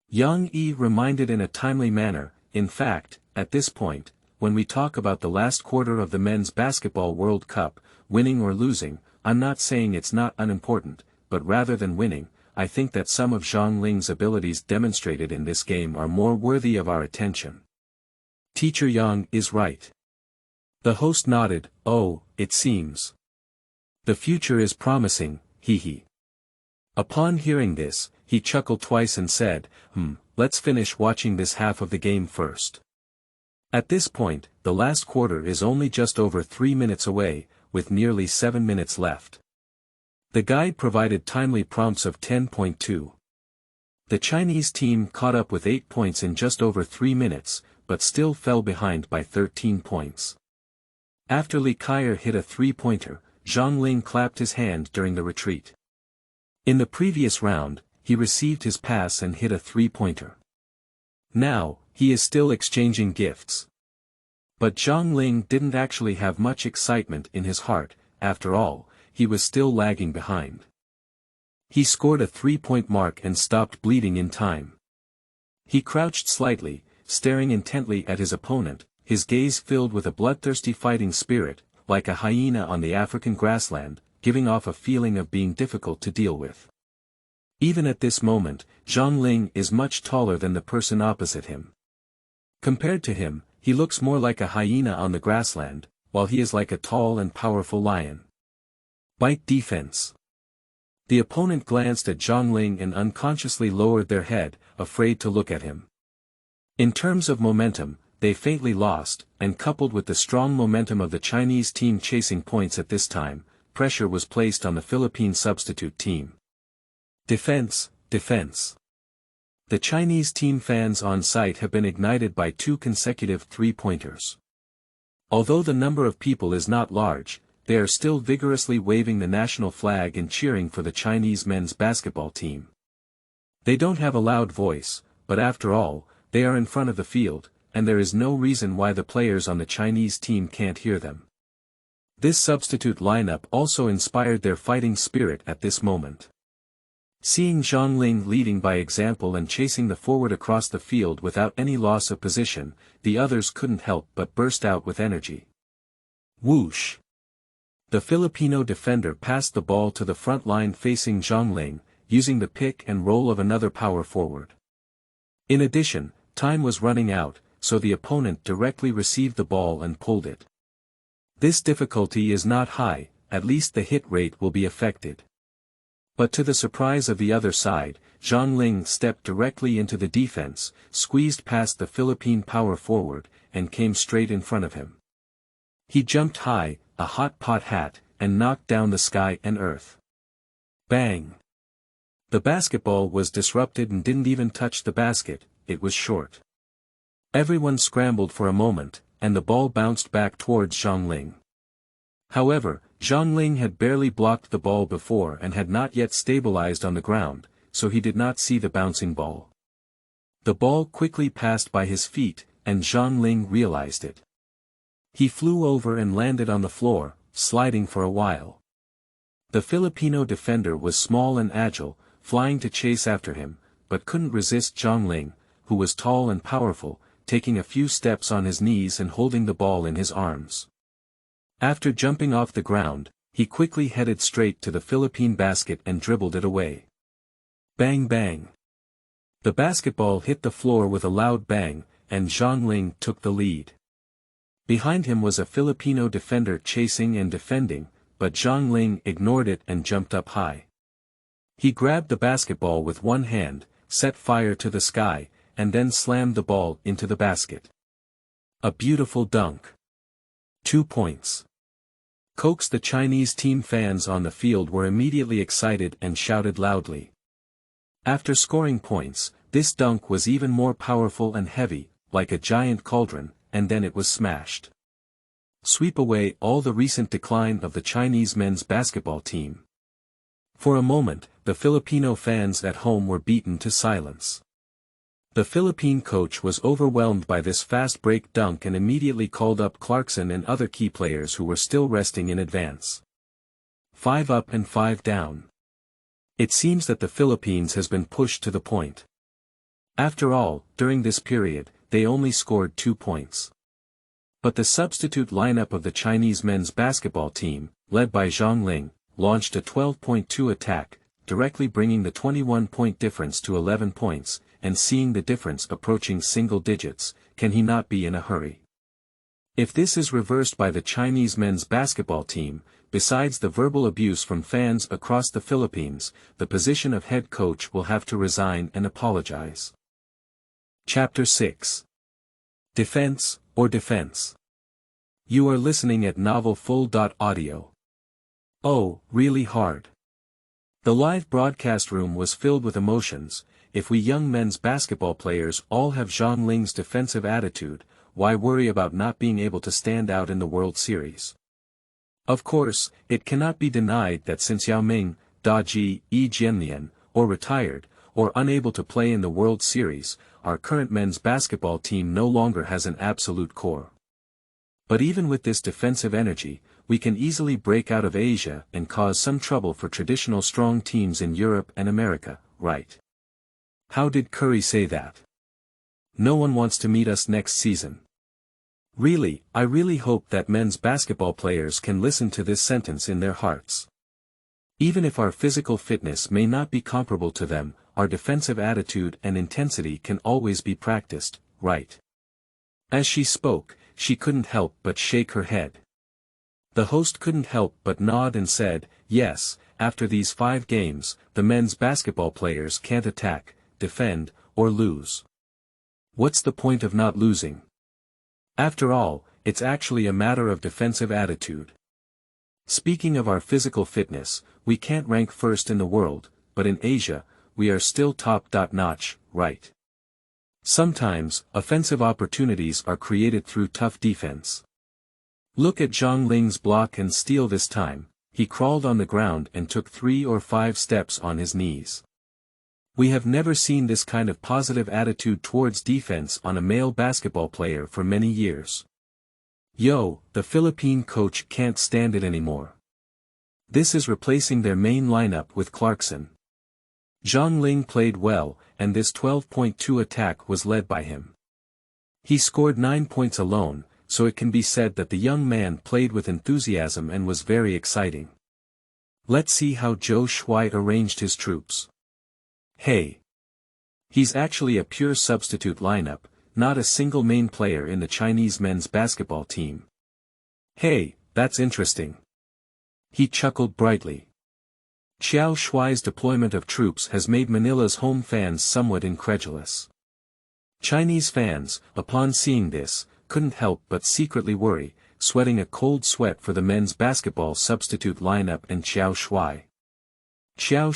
Yang Yi reminded in a timely manner. In fact, at this point, when we talk about the last quarter of the Men's Basketball World Cup, winning or losing, I'm not saying it's not unimportant, but rather than winning, I think that some of Zhang Ling's abilities demonstrated in this game are more worthy of our attention. Teacher Yang is right. The host nodded. Oh, it seems. The future is promising, hee. Upon hearing this, he chuckled twice and said, let's finish watching this half of the game first. At this point, the last quarter is only just over 3 minutes away, with nearly 7 minutes left. The guide provided timely prompts of 10.2. The Chinese team caught up with 8 points in just over 3 minutes, but still fell behind by 13 points. After Li Kaier hit a 3-pointer, Zhang Ling clapped his hand during the retreat. In the previous round, he received his pass and hit a 3-pointer. Now, he is still exchanging gifts. But Zhang Ling didn't actually have much excitement in his heart. After all, he was still lagging behind. He scored a 3-point mark and stopped bleeding in time. He crouched slightly, staring intently at his opponent, his gaze filled with a bloodthirsty fighting spirit, like a hyena on the African grassland, giving off a feeling of being difficult to deal with. Even at this moment, Zhang Ling is much taller than the person opposite him. Compared to him, he looks more like a hyena on the grassland, while he is like a tall and powerful lion. Bite defense. The opponent glanced at Zhang Ling and unconsciously lowered their head, afraid to look at him. In terms of momentum, they faintly lost, and coupled with the strong momentum of the Chinese team chasing points at this time, pressure was placed on the Philippine substitute team. Defense, defense. The Chinese team fans on site have been ignited by 2 consecutive three-pointers. Although the number of people is not large, they are still vigorously waving the national flag and cheering for the Chinese men's basketball team. They don't have a loud voice, but after all, they are in front of the field, and there is no reason why the players on the Chinese team can't hear them. This substitute lineup also inspired their fighting spirit at this moment. Seeing Zhang Ling leading by example and chasing the forward across the field without any loss of position, the others couldn't help but burst out with energy. Whoosh! The Filipino defender passed the ball to the front line facing Zhang Ling, using the pick and roll of another power forward. In addition, time was running out, so the opponent directly received the ball and pulled it. This difficulty is not high, at least the hit rate will be affected. But to the surprise of the other side, Zhang Ling stepped directly into the defense, squeezed past the Philippine power forward, and came straight in front of him. He jumped high, a hot pot hat, and knocked down the sky and earth. Bang! The basketball was disrupted and didn't even touch the basket, it was short. Everyone scrambled for a moment, and the ball bounced back towards Zhang Ling. However, Zhang Ling had barely blocked the ball before and had not yet stabilized on the ground, so he did not see the bouncing ball. The ball quickly passed by his feet, and Zhang Ling realized it. He flew over and landed on the floor, sliding for a while. The Filipino defender was small and agile, flying to chase after him, but couldn't resist Zhang Ling, who was tall and powerful, taking a few steps on his knees and holding the ball in his arms. After jumping off the ground, he quickly headed straight to the Philippine basket and dribbled it away. Bang bang! The basketball hit the floor with a loud bang, and Zhang Ling took the lead. Behind him was a Filipino defender chasing and defending, but Zhang Ling ignored it and jumped up high. He grabbed the basketball with one hand, set fire to the sky, and then slammed the ball into the basket. A beautiful dunk. 2 points. Coax! The Chinese team fans on the field were immediately excited and shouted loudly. After scoring points, this dunk was even more powerful and heavy, like a giant cauldron, and then it was smashed. Sweep away all the recent decline of the Chinese men's basketball team. For a moment, the Filipino fans at home were beaten to silence. The Philippine coach was overwhelmed by this fast break dunk and immediately called up Clarkson and other key players who were still resting in advance. 5 up and 5 down. It seems that the Philippines has been pushed to the point. After all, during this period, they only scored 2 points. But the substitute lineup of the Chinese men's basketball team, led by Zhang Ling, launched a 12.2 attack, directly bringing the 21-point difference to 11 points, and seeing the difference approaching single digits, can he not be in a hurry? If this is reversed by the Chinese men's basketball team, besides the verbal abuse from fans across the Philippines, the position of head coach will have to resign and apologize. Chapter 6. Defense, or Defense. You are listening at novelfull.audio. Oh, really hard. The live broadcast room was filled with emotions. If we young men's basketball players all have Zhang Ling's defensive attitude, why worry about not being able to stand out in the World Series? Of course, it cannot be denied that since Yao Ming, Da Ji, Yi Jianlian, or retired, or unable to play in the World Series, our current men's basketball team no longer has an absolute core. But even with this defensive energy, we can easily break out of Asia and cause some trouble for traditional strong teams in Europe and America, right? How did Curry say that? No one wants to meet us next season. Really, I really hope that men's basketball players can listen to this sentence in their hearts. Even if our physical fitness may not be comparable to them, our defensive attitude and intensity can always be practiced, right? As she spoke, she couldn't help but shake her head. The host couldn't help but nod and said, yes, after these 5 games, the men's basketball players can't attack, defend, or lose. What's the point of not losing? After all, it's actually a matter of defensive attitude. Speaking of our physical fitness, we can't rank first in the world, but in Asia, we are still top-notch, right? Sometimes, offensive opportunities are created through tough defense. Look at Zhang Ling's block and steal this time. He crawled on the ground and took 3 or 5 steps on his knees. We have never seen this kind of positive attitude towards defense on a male basketball player for many years. Yo, the Philippine coach can't stand it anymore. This is replacing their main lineup with Clarkson. Zhang Ling played well, and this 12.2 attack was led by him. He scored 9 points alone, so it can be said that the young man played with enthusiasm and was very exciting. Let's see how Qiao Shuai arranged his troops. Hey! He's actually a pure substitute lineup, not a single main player in the Chinese men's basketball team. Hey, that's interesting. He chuckled brightly. Qiao Shuai's deployment of troops has made Manila's home fans somewhat incredulous. Chinese fans, upon seeing this, couldn't help but secretly worry, sweating a cold sweat for the men's basketball substitute lineup and Qiao Shuai. Qiao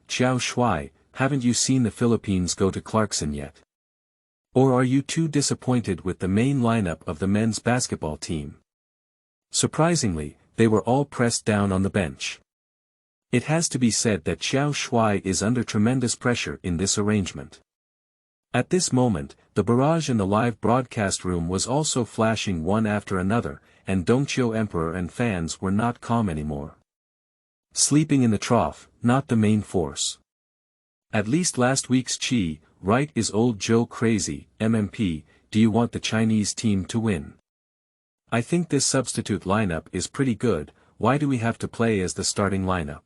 Shuai, haven't you seen the Philippines go to Clarkson yet? Or are you too disappointed with the main lineup of the men's basketball team? Surprisingly, they were all pressed down on the bench. It has to be said that Qiao Shuai is under tremendous pressure in this arrangement. At this moment, the barrage in the live broadcast room was also flashing one after another, and Dongqiu Emperor and fans were not calm anymore. Sleeping in the trough, not the main force. At least last week's Qi, right? Is old Joe crazy? MMP, do you want the Chinese team to win? I think this substitute lineup is pretty good. Why do we have to play as the starting lineup?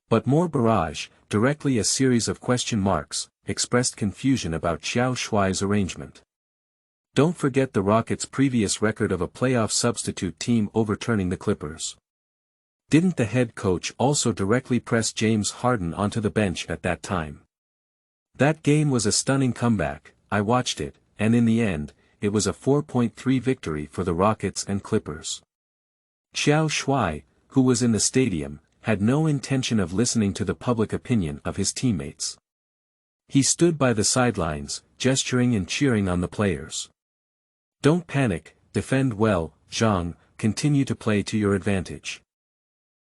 But more barrage, directly a series of question marks, expressed confusion about Qiao Shuai's arrangement. Don't forget the Rockets' previous record of a playoff substitute team overturning the Clippers. Didn't the head coach also directly press James Harden onto the bench at that time? That game was a stunning comeback. I watched it, and in the end, it was a 4.3 victory for the Rockets and Clippers. Qiao Shuai, who was in the stadium, had no intention of listening to the public opinion of his teammates. He stood by the sidelines, gesturing and cheering on the players. Don't panic, defend well, Zhang, continue to play to your advantage.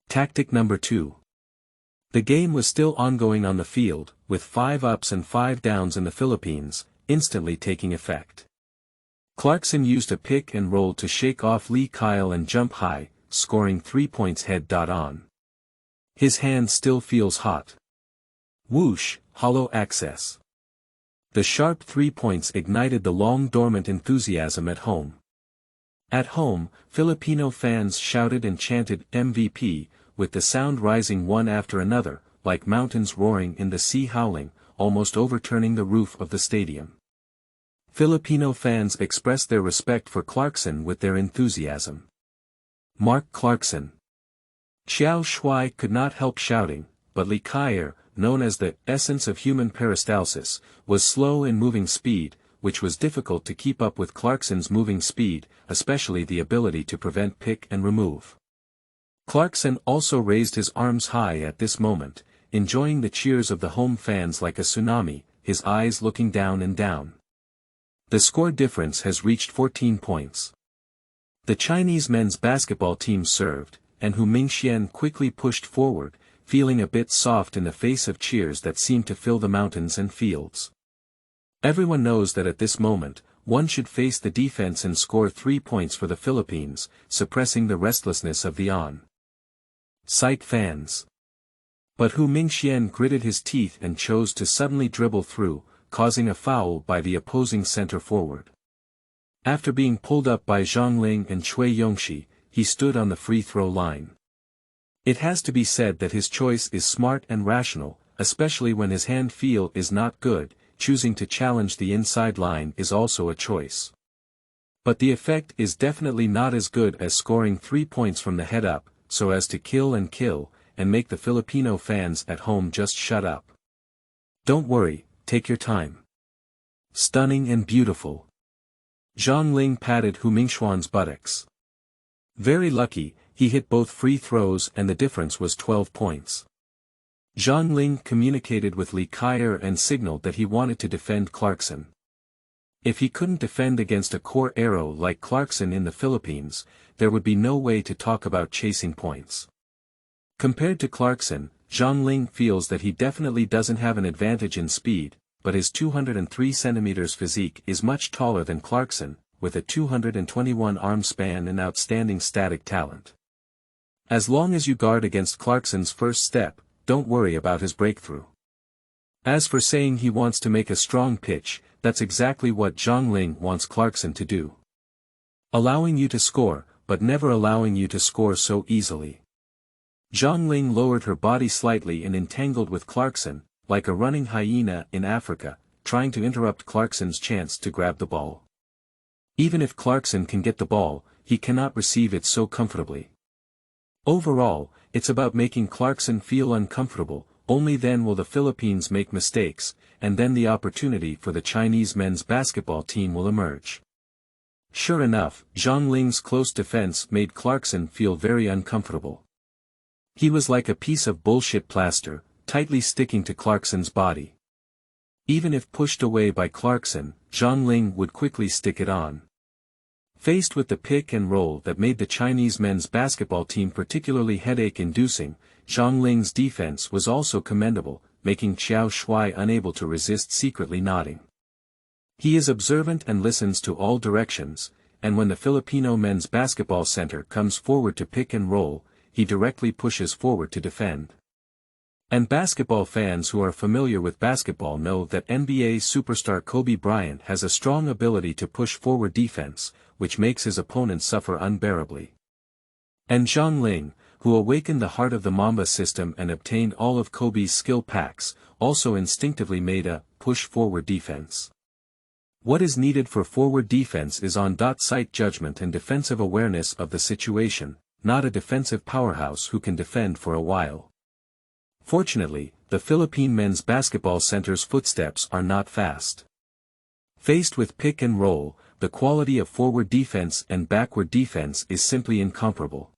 Tactic number 2. The game was still ongoing on the field, with 5 ups and 5 downs in the Philippines, instantly taking effect. Clarkson used a pick and roll to shake off Lee Kyle and jump high, scoring 3 points head-on. His hand still feels hot. Whoosh, hollow access. The sharp 3 points ignited the long-dormant enthusiasm at home. At home, Filipino fans shouted and chanted MVP, with the sound rising one after another, like mountains roaring in the sea howling, almost overturning the roof of the stadium. Filipino fans expressed their respect for Clarkson with their enthusiasm. Mark Clarkson. Qiao Shuai could not help shouting, but Lee Kyle, known as the essence of human peristalsis, was slow in moving speed, which was difficult to keep up with Clarkson's moving speed, especially the ability to prevent pick and remove. Clarkson also raised his arms high at this moment, enjoying the cheers of the home fans like a tsunami, his eyes looking down and down. The score difference has reached 14 points. The Chinese men's basketball team served, and Hu Mingxian quickly pushed forward, feeling a bit soft in the face of cheers that seemed to fill the mountains and fields. Everyone knows that at this moment, one should face the defense and score 3 points for the Philippines, suppressing the restlessness of the on-site fans. But Hu Mingxian gritted his teeth and chose to suddenly dribble through, causing a foul by the opposing center forward. After being pulled up by Zhang Ling and Cui Yongxi, he stood on the free throw line. It has to be said that his choice is smart and rational, especially when his hand feel is not good. Choosing to challenge the inside line is also a choice. But the effect is definitely not as good as scoring 3 points from the head up, so as to kill, and make the Filipino fans at home just shut up. Don't worry, take your time. Stunning and beautiful. Zhang Ling patted Hu Mingxuan's buttocks. Very lucky, he hit both free throws and the difference was 12 points. Zhang Ling communicated with Li Kaier and signaled that he wanted to defend Clarkson. If he couldn't defend against a core arrow like Clarkson in the Philippines, there would be no way to talk about chasing points. Compared to Clarkson, Zhang Ling feels that he definitely doesn't have an advantage in speed, but his 203 cm physique is much taller than Clarkson, with a 221 arm span and outstanding static talent. As long as you guard against Clarkson's first step, don't worry about his breakthrough. As for saying he wants to make a strong pitch, that's exactly what Zhang Ling wants Clarkson to do. Allowing you to score, but never allowing you to score so easily. Zhang Ling lowered her body slightly and entangled with Clarkson, like a running hyena in Africa, trying to interrupt Clarkson's chance to grab the ball. Even if Clarkson can get the ball, he cannot receive it so comfortably. Overall, it's about making Clarkson feel uncomfortable, only then will the Philippines make mistakes, and then the opportunity for the Chinese men's basketball team will emerge. Sure enough, Zhang Ling's close defense made Clarkson feel very uncomfortable. He was like a piece of bullshit plaster, tightly sticking to Clarkson's body. Even if pushed away by Clarkson, Zhang Ling would quickly stick it on. Faced with the pick and roll that made the Chinese men's basketball team particularly headache-inducing, Zhang Ling's defense was also commendable, making Qiao Shuai unable to resist secretly nodding. He is observant and listens to all directions, and when the Filipino men's basketball center comes forward to pick and roll, he directly pushes forward to defend. And basketball fans who are familiar with basketball know that NBA superstar Kobe Bryant has a strong ability to push forward defense, which makes his opponents suffer unbearably. And Zhang Ling, who awakened the heart of the Mamba system and obtained all of Kobe's skill packs, also instinctively made a push-forward defense. What is needed for forward defense is on-site judgment and defensive awareness of the situation, not a defensive powerhouse who can defend for a while. Fortunately, the Philippine men's basketball center's footsteps are not fast. Faced with pick and roll, the quality of forward defense and backward defense is simply incomparable.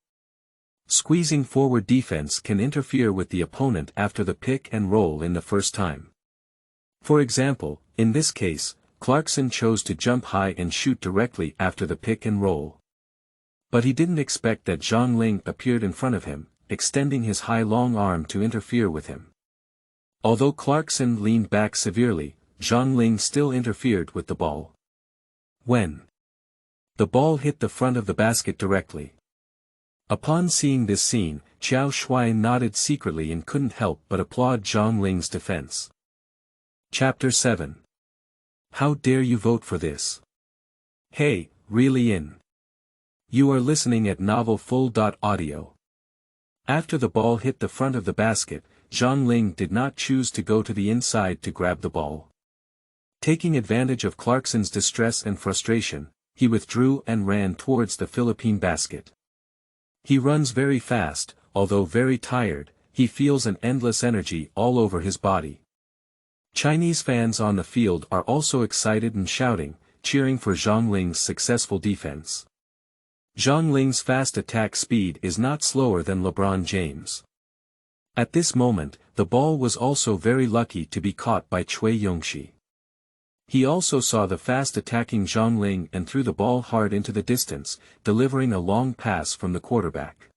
Squeezing forward defense can interfere with the opponent after the pick and roll in the first time. For example, in this case, Clarkson chose to jump high and shoot directly after the pick and roll. But he didn't expect that Zhang Ling appeared in front of him, extending his high long arm to interfere with him. Although Clarkson leaned back severely, Zhang Ling still interfered with the ball. When the ball hit the front of the basket directly. Upon seeing this scene, Qiao Shuai nodded secretly and couldn't help but applaud Zhang Ling's defense. Chapter 7. How dare you vote for this? Hey, really in. You are listening at novelfull.audio. After the ball hit the front of the basket, Zhang Ling did not choose to go to the inside to grab the ball. Taking advantage of Clarkson's distress and frustration, he withdrew and ran towards the Philippine basket. He runs very fast, although very tired, he feels an endless energy all over his body. Chinese fans on the field are also excited and shouting, cheering for Zhang Ling's successful defense. Zhang Ling's fast attack speed is not slower than LeBron James. At this moment, the ball was also very lucky to be caught by Cui Yongxi. He also saw the fast-attacking Zhang Ling and threw the ball hard into the distance, delivering a long pass from the quarterback.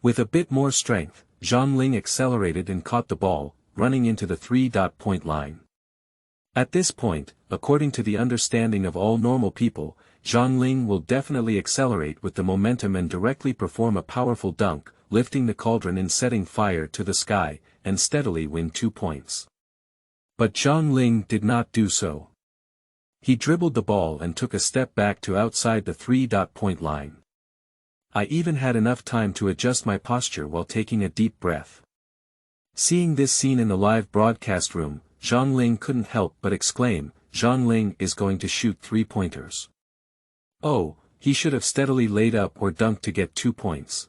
With a bit more strength, Zhang Ling accelerated and caught the ball, running into the three-point line. At this point, according to the understanding of all normal people, Zhang Ling will definitely accelerate with the momentum and directly perform a powerful dunk, lifting the cauldron and setting fire to the sky, and steadily win 2 points. But Zhang Ling did not do so. He dribbled the ball and took a step back to outside the three-point line. I even had enough time to adjust my posture while taking a deep breath. Seeing this scene in the live broadcast room, Zhang Ling couldn't help but exclaim, Zhang Ling is going to shoot 3-pointers. Oh, he should have steadily laid up or dunked to get 2 points.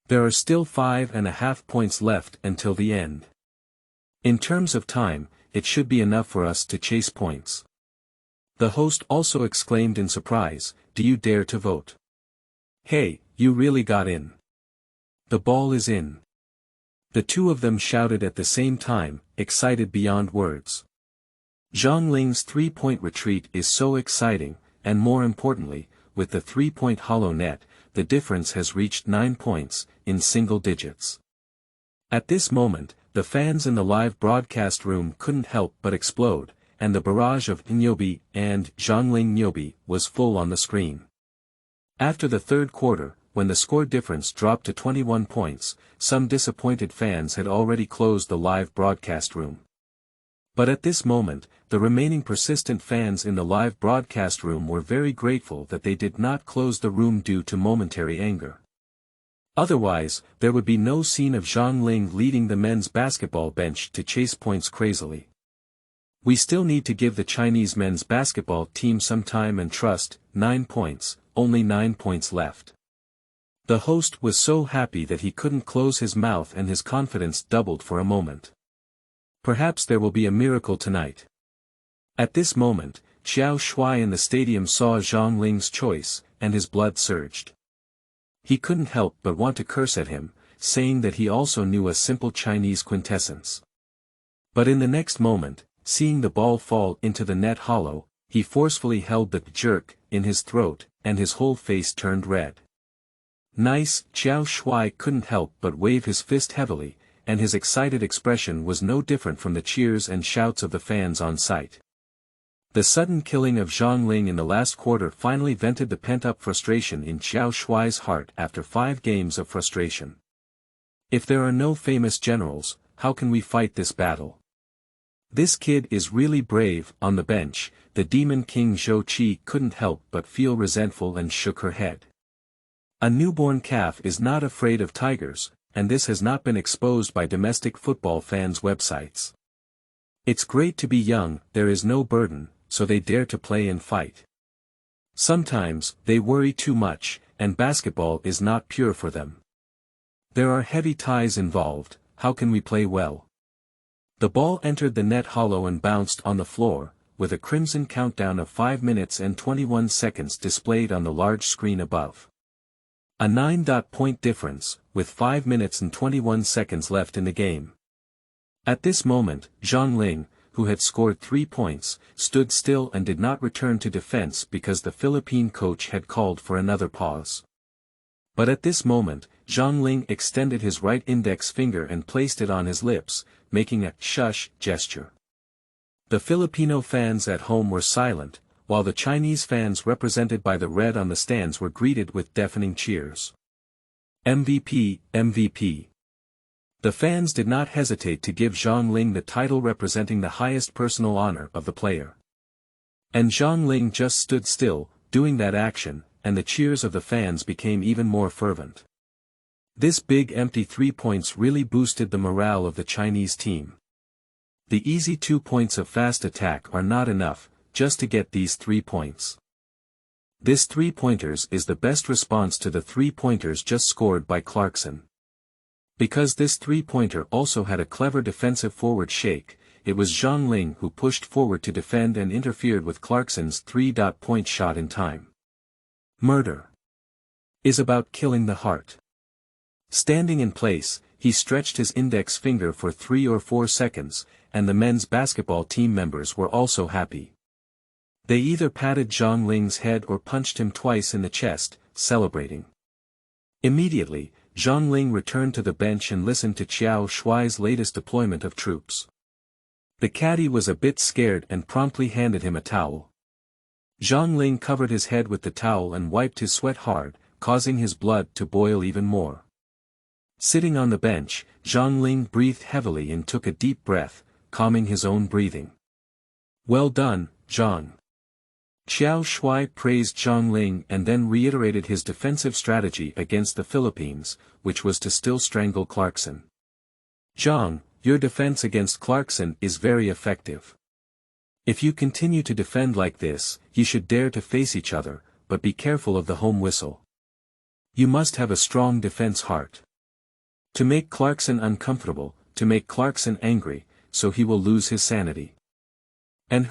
There are still 5.5 points left until the end. In terms of time, it should be enough for us to chase points. The host also exclaimed in surprise, "Do you dare to vote? Hey, you really got in. The ball is in." The two of them shouted at the same time, excited beyond words. Zhang Ling's three-point retreat is so exciting, and more importantly, with the three-point hollow net, the difference has reached 9 points, in single digits. At this moment, the fans in the live broadcast room couldn't help but explode, and the barrage of Nyobi and Zhang Ling Nyobi was full on the screen. After the third quarter, when the score difference dropped to 21 points, some disappointed fans had already closed the live broadcast room. But at this moment, the remaining persistent fans in the live broadcast room were very grateful that they did not close the room due to momentary anger. Otherwise, there would be no scene of Zhang Ling leading the men's basketball bench to chase points crazily. We still need to give the Chinese men's basketball team some time and trust. 9 points, only 9 points left. The host was so happy that he couldn't close his mouth and his confidence doubled for a moment. Perhaps there will be a miracle tonight. At this moment, Qiao Shuai in the stadium saw Zhang Ling's choice, and his blood surged. He couldn't help but want to curse at him, saying that he also knew a simple Chinese quintessence. But in the next moment, seeing the ball fall into the net hollow, he forcefully held the jerk in his throat, and his whole face turned red. Nice, Qiao Shuai couldn't help but wave his fist heavily, and his excited expression was no different from the cheers and shouts of the fans on site. The sudden killing of Zhang Ling in the last quarter finally vented the pent-up frustration in Qiao Shuai's heart after 5 games of frustration. If there are no famous generals, how can we fight this battle? This kid is really brave. On the bench, the Demon King Zhou Qi couldn't help but feel resentful and shook her head. A newborn calf is not afraid of tigers, and this has not been exposed by domestic football fans' websites. It's great to be young, there is no burden, so they dare to play and fight. Sometimes, they worry too much, and basketball is not pure for them. There are heavy ties involved. How can we play well? The ball entered the net hollow and bounced on the floor, with a crimson countdown of 5 minutes and 21 seconds displayed on the large screen above. A 9-point difference, with 5 minutes and 21 seconds left in the game. At this moment, Zhang Ling, who had scored 3 points, stood still and did not return to defense because the Philippine coach had called for another pause. But at this moment, Zhang Ling extended his right index finger and placed it on his lips, making a shush gesture. The Filipino fans at home were silent, while the Chinese fans represented by the red on the stands were greeted with deafening cheers. MVP, MVP. The fans did not hesitate to give Zhang Ling the title representing the highest personal honor of the player. And Zhang Ling just stood still, doing that action, and the cheers of the fans became even more fervent. This big empty 3 points really boosted the morale of the Chinese team. The easy 2 points of fast attack are not enough, just to get these 3 points. This 3-pointers is the best response to the 3-pointers just scored by Clarkson. Because this 3-pointer also had a clever defensive forward shake, it was Zhang Ling who pushed forward to defend and interfered with Clarkson's 3-point shot in time. Murder is about killing the heart. Standing in place, he stretched his index finger for 3 or 4 seconds, and the men's basketball team members were also happy. They either patted Zhang Ling's head or punched him twice in the chest, celebrating. Immediately, Zhang Ling returned to the bench and listened to Qiao Shuai's latest deployment of troops. The caddy was a bit scared and promptly handed him a towel. Zhang Ling covered his head with the towel and wiped his sweat hard, causing his blood to boil even more. Sitting on the bench, Zhang Ling breathed heavily and took a deep breath, calming his own breathing. Well done, Zhang. Qiao Shuai praised Zhang Ling and then reiterated his defensive strategy against the Philippines, which was to still strangle Clarkson. Zhang, your defense against Clarkson is very effective. If you continue to defend like this, you should dare to face each other, but be careful of the home whistle. You must have a strong defense heart. To make Clarkson uncomfortable, to make Clarkson angry, so he will lose his sanity. And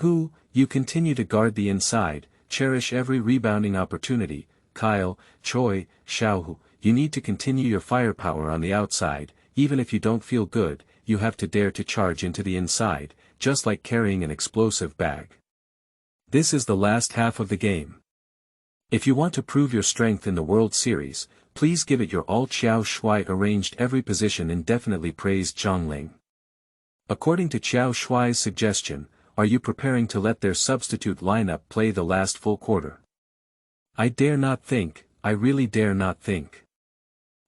you continue to guard the inside, cherish every rebounding opportunity, Qiao Shuai, you need to continue your firepower on the outside, even if you don't feel good, you have to dare to charge into the inside, just like carrying an explosive bag. This is the last half of the game. If you want to prove your strength in the World Series, please give it your all. Qiao Shuai arranged every position indefinitely, praised Zhang Ling. According to Qiao Shuai's suggestion, are you preparing to let their substitute lineup play the last full quarter? I dare not think, I really dare not think.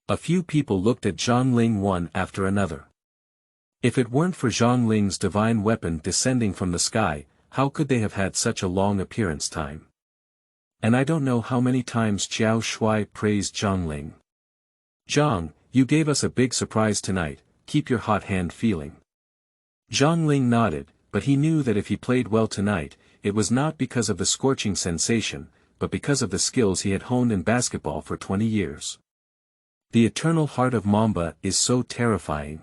A few people looked at Zhang Ling one after another. If it weren't for Zhang Ling's divine weapon descending from the sky, how could they have had such a long appearance time? And I don't know how many times Qiao Shuai praised Zhang Ling. Zhang, you gave us a big surprise tonight, keep your hot hand feeling. Zhang Ling nodded, but he knew that if he played well tonight, it was not because of the scorching sensation, but because of the skills he had honed in basketball for 20 years. The eternal heart of Mamba is so terrifying.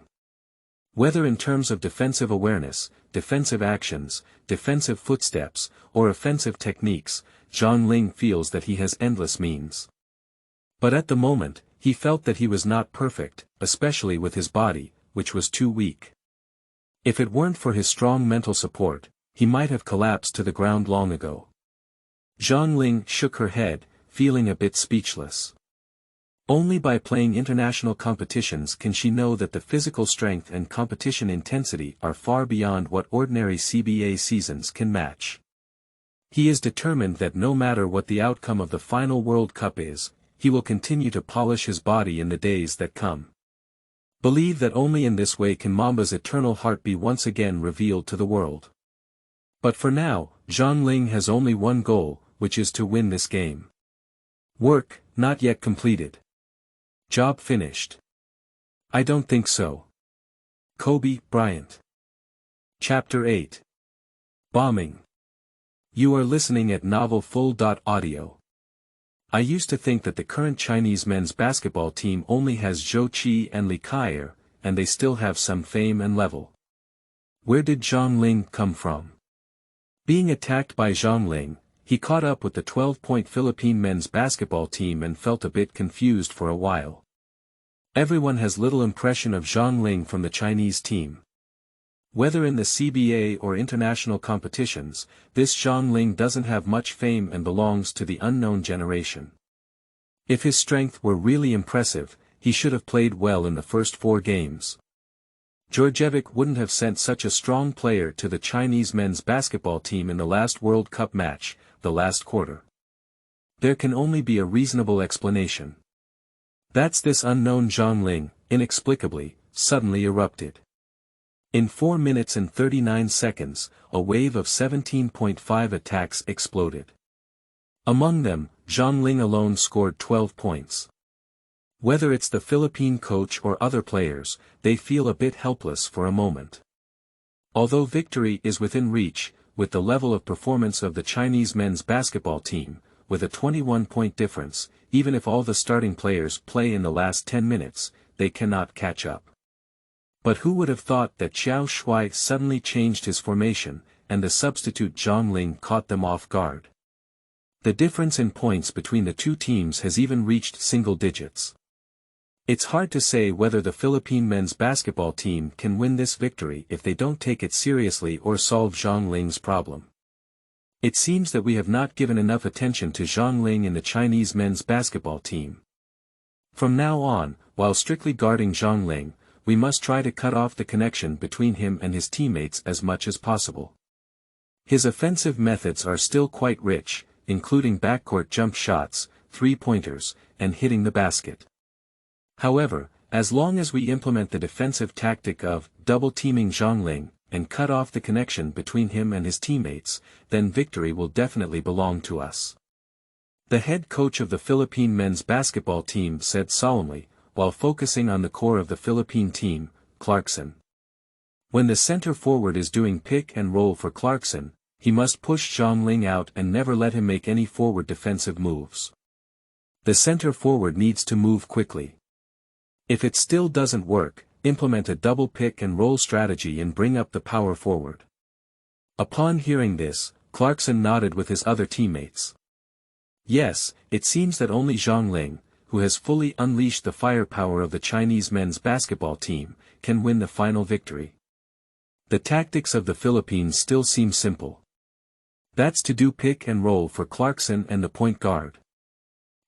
Whether in terms of defensive awareness, defensive actions, defensive footsteps, or offensive techniques, Zhang Ling feels that he has endless means. But at the moment, he felt that he was not perfect, especially with his body, which was too weak. If it weren't for his strong mental support, he might have collapsed to the ground long ago. Zhang Ling shook her head, feeling a bit speechless. Only by playing international competitions can she know that the physical strength and competition intensity are far beyond what ordinary CBA seasons can match. He is determined that no matter what the outcome of the final World Cup is, he will continue to polish his body in the days that come. Believe that only in this way can Mamba's eternal heart be once again revealed to the world. But for now, Zhang Ling has only one goal, which is to win this game. Work, not yet completed. Job finished. I don't think so. Kobe Bryant. Chapter 8. Bombing. You are listening at novelfull.audio. I used to think that the current Chinese men's basketball team only has Zhou Qi and Li Kaier, and they still have some fame and level. Where did Zhang Ling come from? Being attacked by Zhang Ling, he caught up with the 12-point Philippine men's basketball team and felt a bit confused for a while. Everyone has little impression of Zhang Ling from the Chinese team. Whether in the CBA or international competitions, this Zhang Ling doesn't have much fame and belongs to the unknown generation. If his strength were really impressive, he should have played well in the first 4 games. Djordjevic wouldn't have sent such a strong player to the Chinese men's basketball team in the last World Cup match, the last quarter. There can only be a reasonable explanation. That's this unknown Zhang Ling, inexplicably, suddenly erupted. In 4 minutes and 39 seconds, a wave of 17.5 attacks exploded. Among them, Zhang Ling alone scored 12 points. Whether it's the Philippine coach or other players, they feel a bit helpless for a moment. Although victory is within reach, with the level of performance of the Chinese men's basketball team, with a 21-point difference, even if all the starting players play in the last 10 minutes, they cannot catch up. But who would have thought that Qiao Shuai suddenly changed his formation, and the substitute Zhang Ling caught them off guard? The difference in points between the two teams has even reached single digits. It's hard to say whether the Philippine men's basketball team can win this victory if they don't take it seriously or solve Zhang Ling's problem. It seems that we have not given enough attention to Zhang Ling in the Chinese men's basketball team. From now on, while strictly guarding Zhang Ling, we must try to cut off the connection between him and his teammates as much as possible. His offensive methods are still quite rich, including backcourt jump shots, three-pointers, and hitting the basket. However, as long as we implement the defensive tactic of double-teaming Zhang Ling, and cut off the connection between him and his teammates, then victory will definitely belong to us. The head coach of the Philippine men's basketball team said solemnly, while focusing on the core of the Philippine team, Clarkson. When the center forward is doing pick and roll for Clarkson, he must push Zhang Ling out and never let him make any forward defensive moves. The center forward needs to move quickly. If it still doesn't work, implement a double pick and roll strategy and bring up the power forward. Upon hearing this, Clarkson nodded with his other teammates. Yes, it seems that only Zhang Ling, who has fully unleashed the firepower of the Chinese men's basketball team, can win the final victory. The tactics of the Philippines still seem simple. That's to do pick and roll for Clarkson and the point guard.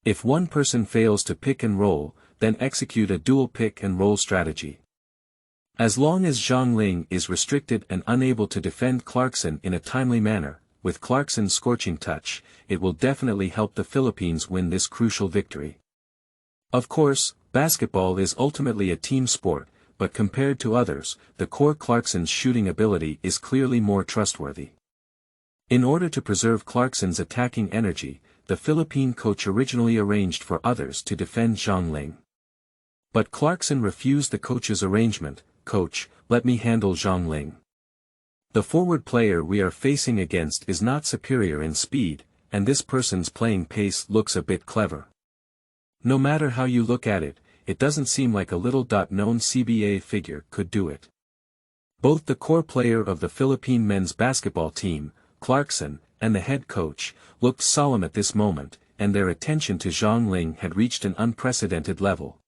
If one person fails to pick and roll, then execute a dual pick and roll strategy. As long as Zhang Ling is restricted and unable to defend Clarkson in a timely manner, with Clarkson's scorching touch, it will definitely help the Philippines win this crucial victory. Of course, basketball is ultimately a team sport, but compared to others, the core Clarkson's shooting ability is clearly more trustworthy. In order to preserve Clarkson's attacking energy, the Philippine coach originally arranged for others to defend Zhang Ling. But Clarkson refused the coach's arrangement. Coach, let me handle Zhang Ling. The forward player we are facing against is not superior in speed, and this person's playing pace looks a bit clever. No matter how you look at it, it doesn't seem like a little-known CBA figure could do it. Both the core player of the Philippine men's basketball team, Clarkson, and the head coach, looked solemn at this moment, and their attention to Zhang Ling had reached an unprecedented level.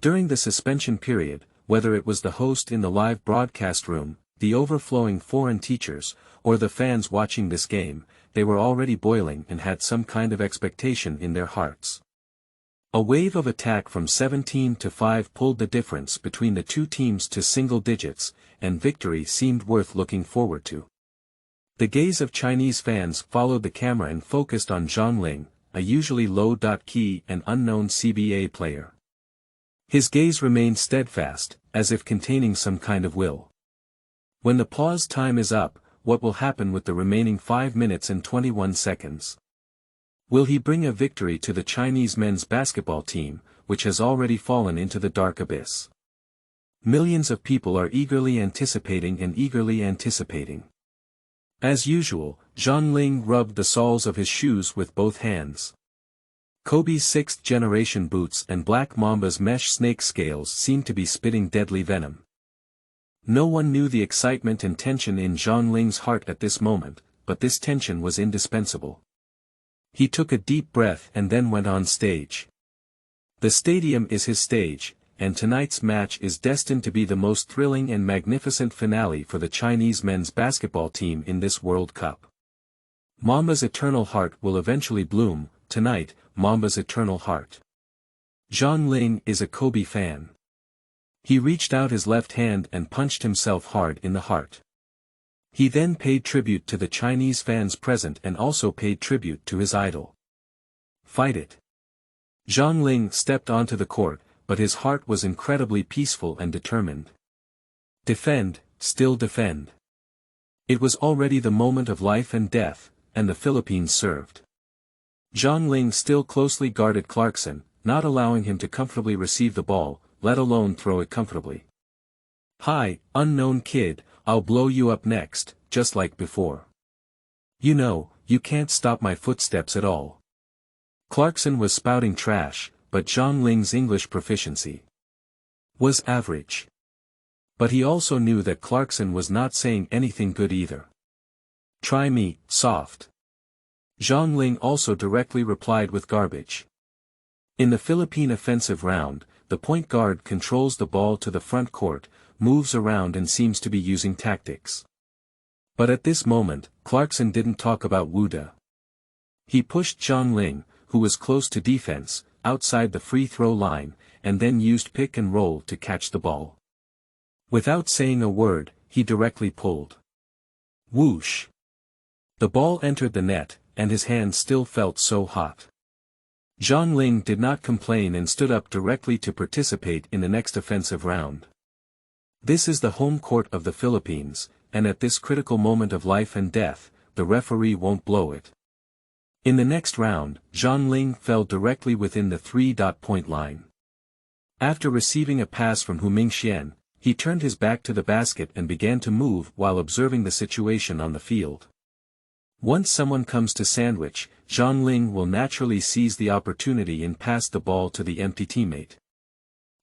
During the suspension period, whether it was the host in the live broadcast room, the overflowing foreign teachers, or the fans watching this game, they were already boiling and had some kind of expectation in their hearts. A wave of attack from 17-5 pulled the difference between the two teams to single digits, and victory seemed worth looking forward to. The gaze of Chinese fans followed the camera and focused on Zhang Ling, a usually low-key and unknown CBA player. His gaze remained steadfast, as if containing some kind of will. When the pause time is up, what will happen with the remaining 5 minutes and 21 seconds? Will he bring a victory to the Chinese men's basketball team, which has already fallen into the dark abyss? Millions of people are eagerly anticipating. As usual, Zhang Ling rubbed the soles of his shoes with both hands. Kobe's 6th-generation boots and Black Mamba's mesh snake scales seemed to be spitting deadly venom. No one knew the excitement and tension in Zhang Ling's heart at this moment, but this tension was indispensable. He took a deep breath and then went on stage. The stadium is his stage, and tonight's match is destined to be the most thrilling and magnificent finale for the Chinese men's basketball team in this World Cup. Mamba's eternal heart will eventually bloom. Tonight, Mamba's eternal heart. Zhang Ling is a Kobe fan. He reached out his left hand and punched himself hard in the heart. He then paid tribute to the Chinese fans present and also paid tribute to his idol. Fight it. Zhang Ling stepped onto the court, but his heart was incredibly peaceful and determined. Defend, still defend. It was already the moment of life and death, and the Philippines served. Zhang Ling still closely guarded Clarkson, not allowing him to comfortably receive the ball, let alone throw it comfortably. "Hi, unknown kid, I'll blow you up next, just like before. You know, you can't stop my footsteps at all." Clarkson was spouting trash, but Zhang Ling's English proficiency was average. But he also knew that Clarkson was not saying anything good either. "Try me, soft." Zhang Ling also directly replied with garbage. In the Philippine offensive round, the point guard controls the ball to the front court, moves around and seems to be using tactics. But at this moment, Clarkson didn't talk about Wuda. He pushed Zhang Ling, who was close to defense, outside the free throw line, and then used pick and roll to catch the ball. Without saying a word, he directly pulled. Whoosh! The ball entered the net, and his hand still felt so hot. Zhang Ling did not complain and stood up directly to participate in the next offensive round. This is the home court of the Philippines, and at this critical moment of life and death, the referee won't blow it. In the next round, Zhang Ling fell directly within the 3-point line. After receiving a pass from Hu Mingxian, he turned his back to the basket and began to move while observing the situation on the field. Once someone comes to sandwich, Zhang Ling will naturally seize the opportunity and pass the ball to the empty teammate.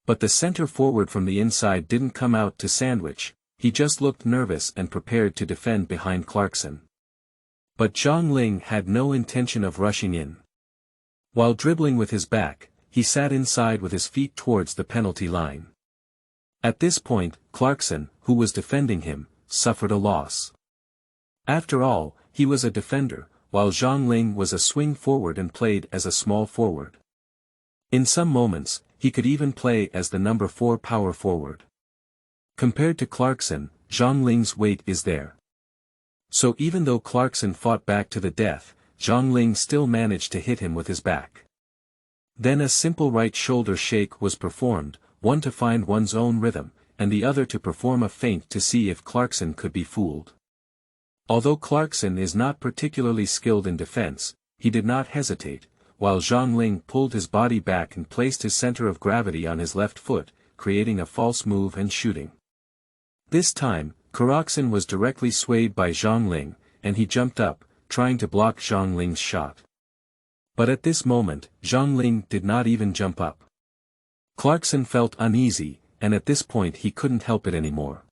But the center forward from the inside didn't come out to sandwich, he just looked nervous and prepared to defend behind Clarkson. But Zhang Ling had no intention of rushing in. While dribbling with his back, he sat inside with his feet towards the penalty line. At this point, Clarkson, who was defending him, suffered a loss. After all, he was a defender, while Zhang Ling was a swing forward and played as a small forward. In some moments, he could even play as the number 4 power forward. Compared to Clarkson, Zhang Ling's weight is there. So even though Clarkson fought back to the death, Zhang Ling still managed to hit him with his back. Then a simple right shoulder shake was performed, one to find one's own rhythm, and the other to perform a feint to see if Clarkson could be fooled. Although Clarkson is not particularly skilled in defense, he did not hesitate, while Zhang Ling pulled his body back and placed his center of gravity on his left foot, creating a false move and shooting. This time, Clarkson was directly swayed by Zhang Ling, and he jumped up, trying to block Zhang Ling's shot. But at this moment, Zhang Ling did not even jump up. Clarkson felt uneasy, and at this point he couldn't help it anymore.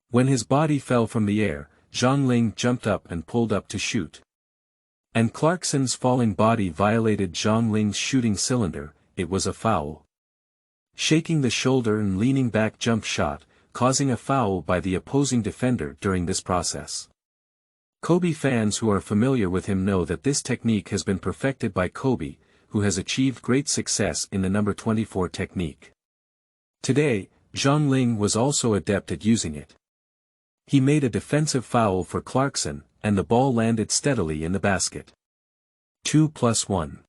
When his body fell from the air, Zhang Ling jumped up and pulled up to shoot. And Clarkson's falling body violated Zhang Ling's shooting cylinder, it was a foul. Shaking the shoulder and leaning back jump shot, causing a foul by the opposing defender during this process. Kobe fans who are familiar with him know that this technique has been perfected by Kobe, who has achieved great success in the number 24 technique. Today, Zhang Ling was also adept at using it. He made a defensive foul for Clarkson, and the ball landed steadily in the basket. 2+1.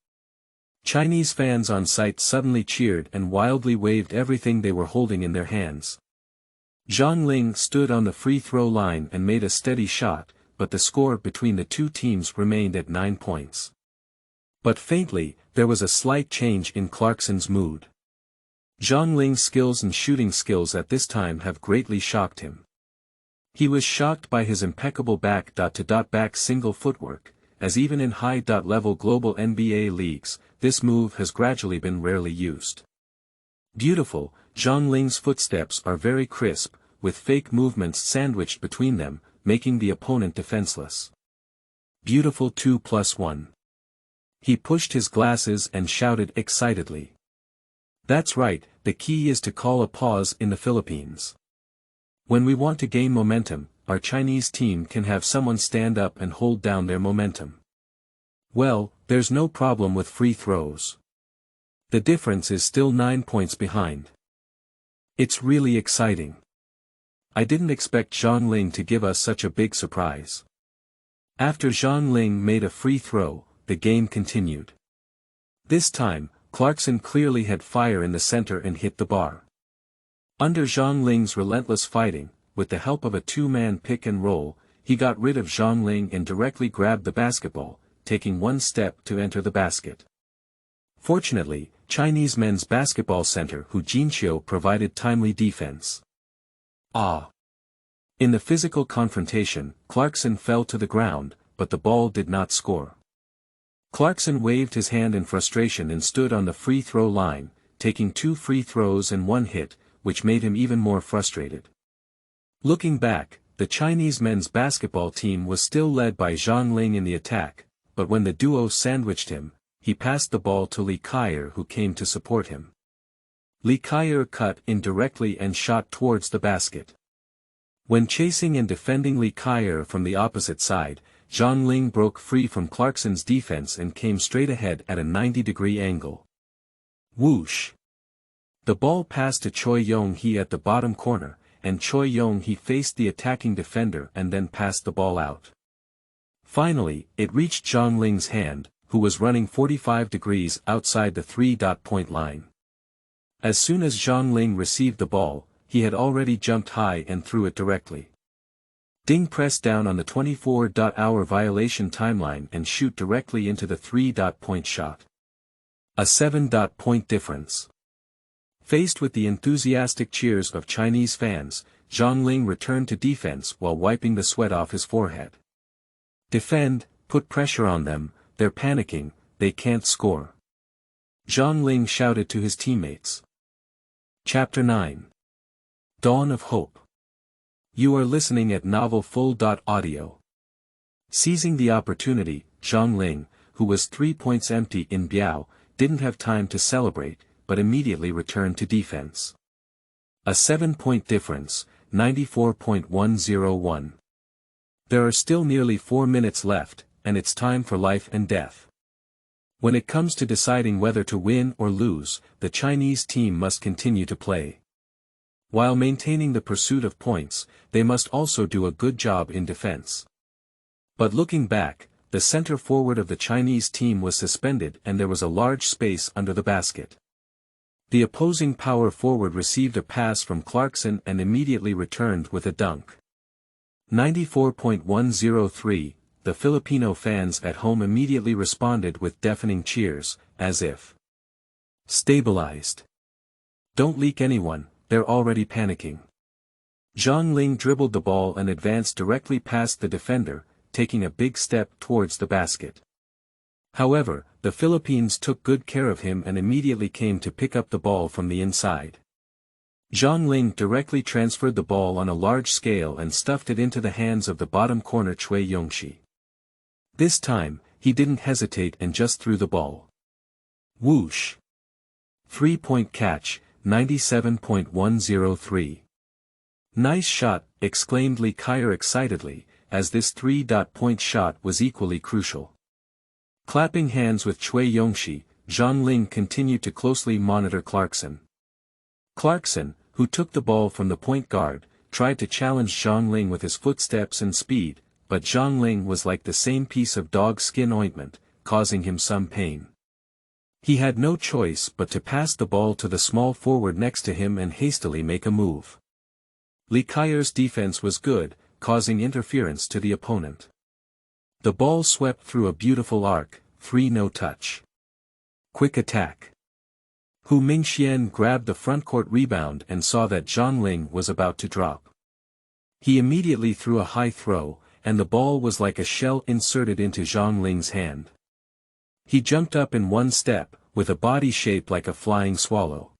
Chinese fans on site suddenly cheered and wildly waved everything they were holding in their hands. Zhang Ling stood on the free throw line and made a steady shot, but the score between the two teams remained at 9 points. But faintly, there was a slight change in Clarkson's mood. Zhang Ling's skills and shooting skills at this time have greatly shocked him. He was shocked by his impeccable back-to-back single footwork, as even in high-level global NBA leagues, this move has gradually been rarely used. Beautiful, Zhang Ling's footsteps are very crisp, with fake movements sandwiched between them, making the opponent defenseless. Beautiful 2+1. He pushed his glasses and shouted excitedly. That's right, the key is to call a pause in the Philippines. When we want to gain momentum, our Chinese team can have someone stand up and hold down their momentum. Well, there's no problem with free throws. The difference is still 9 points behind. It's really exciting. I didn't expect Zhang Ling to give us such a big surprise. After Zhang Ling made a free throw, the game continued. This time, Clarkson clearly had fire in the center and hit the bar. Under Zhang Ling's relentless fighting, with the help of a two-man pick and roll, he got rid of Zhang Ling and directly grabbed the basketball, taking one step to enter the basket. Fortunately, Chinese men's basketball center Hu Jinqiu provided timely defense. In the physical confrontation, Clarkson fell to the ground, but the ball did not score. Clarkson waved his hand in frustration and stood on the free throw line, taking 2 free throws and 1 hit, which made him even more frustrated. Looking back, the Chinese men's basketball team was still led by Zhang Ling in the attack, but when the duo sandwiched him, he passed the ball to Li Kaier, who came to support him. Li Kaier cut in directly and shot towards the basket. When chasing and defending Li Kaier from the opposite side, Zhang Ling broke free from Clarkson's defense and came straight ahead at a 90-degree angle. Whoosh! The ball passed to Choi Yong-hee at the bottom corner, and Choi Yong-hee faced the attacking defender and then passed the ball out. Finally, it reached Zhang Ling's hand, who was running 45 degrees outside the 3-point line. As soon as Zhang Ling received the ball, he had already jumped high and threw it directly. Ding pressed down on the 24-hour violation timeline and shoot directly into the 3-point shot. A 7-point difference. Faced with the enthusiastic cheers of Chinese fans, Zhang Ling returned to defense while wiping the sweat off his forehead. Defend, put pressure on them, they're panicking, they can't score. Zhang Ling shouted to his teammates. Chapter 9. Dawn of Hope. You are listening at Novel Full.audio. Seizing the opportunity, Zhang Ling, who was 3 points empty in Biao, didn't have time to celebrate, but immediately returned to defense. A 7-point difference, 94.101. There are still nearly 4 minutes left, and it's time for life and death. When it comes to deciding whether to win or lose, the Chinese team must continue to play. While maintaining the pursuit of points, they must also do a good job in defense. But looking back, the center forward of the Chinese team was suspended and there was a large space under the basket. The opposing power forward received a pass from Clarkson and immediately returned with a dunk. 94.103, the Filipino fans at home immediately responded with deafening cheers, as if stabilized. Don't leak anyone, they're already panicking. Zhang Ling dribbled the ball and advanced directly past the defender, taking a big step towards the basket. However, the Philippines took good care of him and immediately came to pick up the ball from the inside. Zhang Ling directly transferred the ball on a large scale and stuffed it into the hands of the bottom corner Cui Yongxi. This time, he didn't hesitate and just threw the ball. Whoosh! 3-point catch, 97.103. Nice shot, exclaimed Li Kaier excitedly, as this 3-point shot was equally crucial. Clapping hands with Cui Yongxi, Zhang Ling continued to closely monitor Clarkson. Clarkson, who took the ball from the point guard, tried to challenge Zhang Ling with his footsteps and speed, but Zhang Ling was like the same piece of dog skin ointment, causing him some pain. He had no choice but to pass the ball to the small forward next to him and hastily make a move. Li Kaier's defense was good, causing interference to the opponent. The ball swept through a beautiful arc, 3 no-touch. Quick attack. Hu Mingxian grabbed the frontcourt rebound and saw that Zhang Ling was about to drop. He immediately threw a high throw, and the ball was like a shell inserted into Zhang Ling's hand. He jumped up in one step, with a body shape like a flying swallow.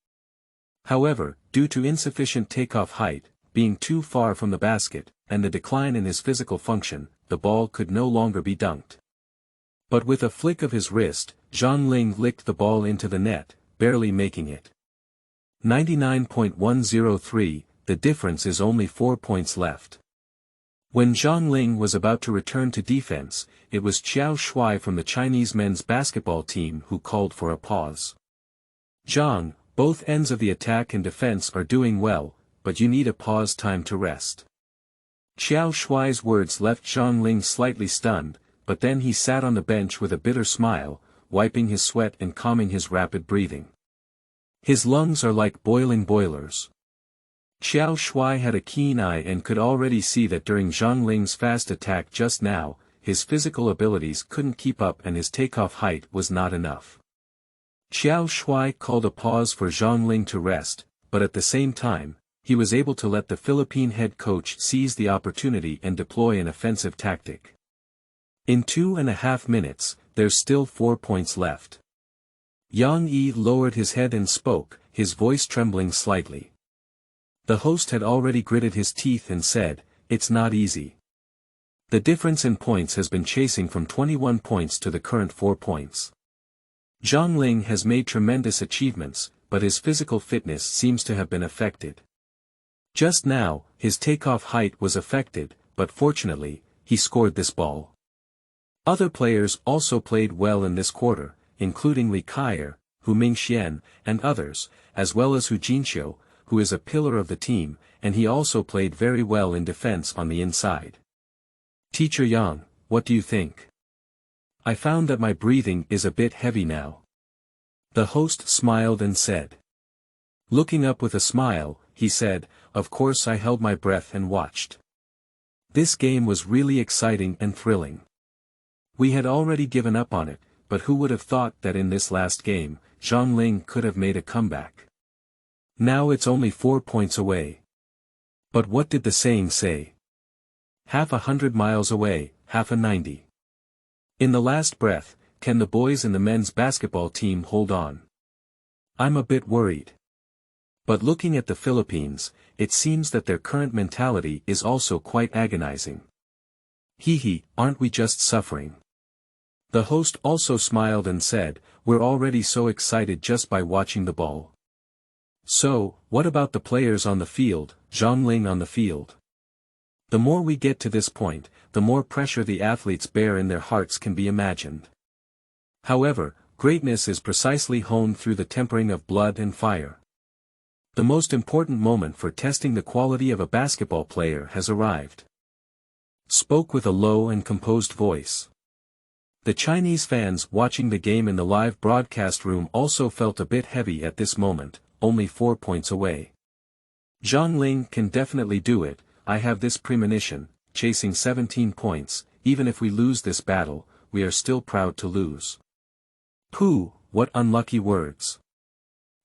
However, due to insufficient takeoff height, being too far from the basket, and the decline in his physical function, the ball could no longer be dunked. But with a flick of his wrist, Zhang Ling licked the ball into the net, barely making it. 99.103, the difference is only 4 points left. When Zhang Ling was about to return to defense, it was Qiao Shuai from the Chinese men's basketball team who called for a pause. Zhang, both ends of the attack and defense are doing well, but you need a pause time to rest. Qiao Shuai's words left Zhang Ling slightly stunned, but then he sat on the bench with a bitter smile, wiping his sweat and calming his rapid breathing. His lungs are like boiling boilers. Qiao Shuai had a keen eye and could already see that during Zhang Ling's fast attack just now, his physical abilities couldn't keep up and his takeoff height was not enough. Qiao Shuai called a pause for Zhang Ling to rest, but at the same time, he was able to let the Philippine head coach seize the opportunity and deploy an offensive tactic. In 2.5 minutes, there's still 4 points left. Yang Yi lowered his head and spoke, his voice trembling slightly. The host had already gritted his teeth and said, "It's not easy. The difference in points has been chasing from 21 points to the current 4 points. Zhang Ling has made tremendous achievements, but his physical fitness seems to have been affected. Just now, his takeoff height was affected, but fortunately, he scored this ball." Other players also played well in this quarter, including Li Kaier, Hu Mingxian, and others, as well as Hu Jinxiu, who is a pillar of the team, and he also played very well in defense on the inside. "Teacher Yang, what do you think? I found that my breathing is a bit heavy now." The host smiled and said. Looking up with a smile, he said, "Of course I held my breath and watched. This game was really exciting and thrilling. We had already given up on it, but who would have thought that in this last game, Zhang Ling could have made a comeback. Now it's only 4 points away. But what did the saying say? 1/2 miles away, half a 90. In the last breath, can the boys in the men's basketball team hold on? I'm a bit worried. But looking at the Philippines, it seems that their current mentality is also quite agonizing. Hee, aren't we just suffering? The host also smiled and said, we're already so excited just by watching the ball. So, what about the players on the field, Zhang Ling on the field? The more we get to this point, the more pressure the athletes bear in their hearts can be imagined. However, greatness is precisely honed through the tempering of blood and fire. The most important moment for testing the quality of a basketball player has arrived. Spoke with a low and composed voice. The Chinese fans watching the game in the live broadcast room also felt a bit heavy at this moment, only 4 points away. Zhang Ling can definitely do it, I have this premonition, chasing 17 points, even if we lose this battle, we are still proud to lose. Pooh, what unlucky words.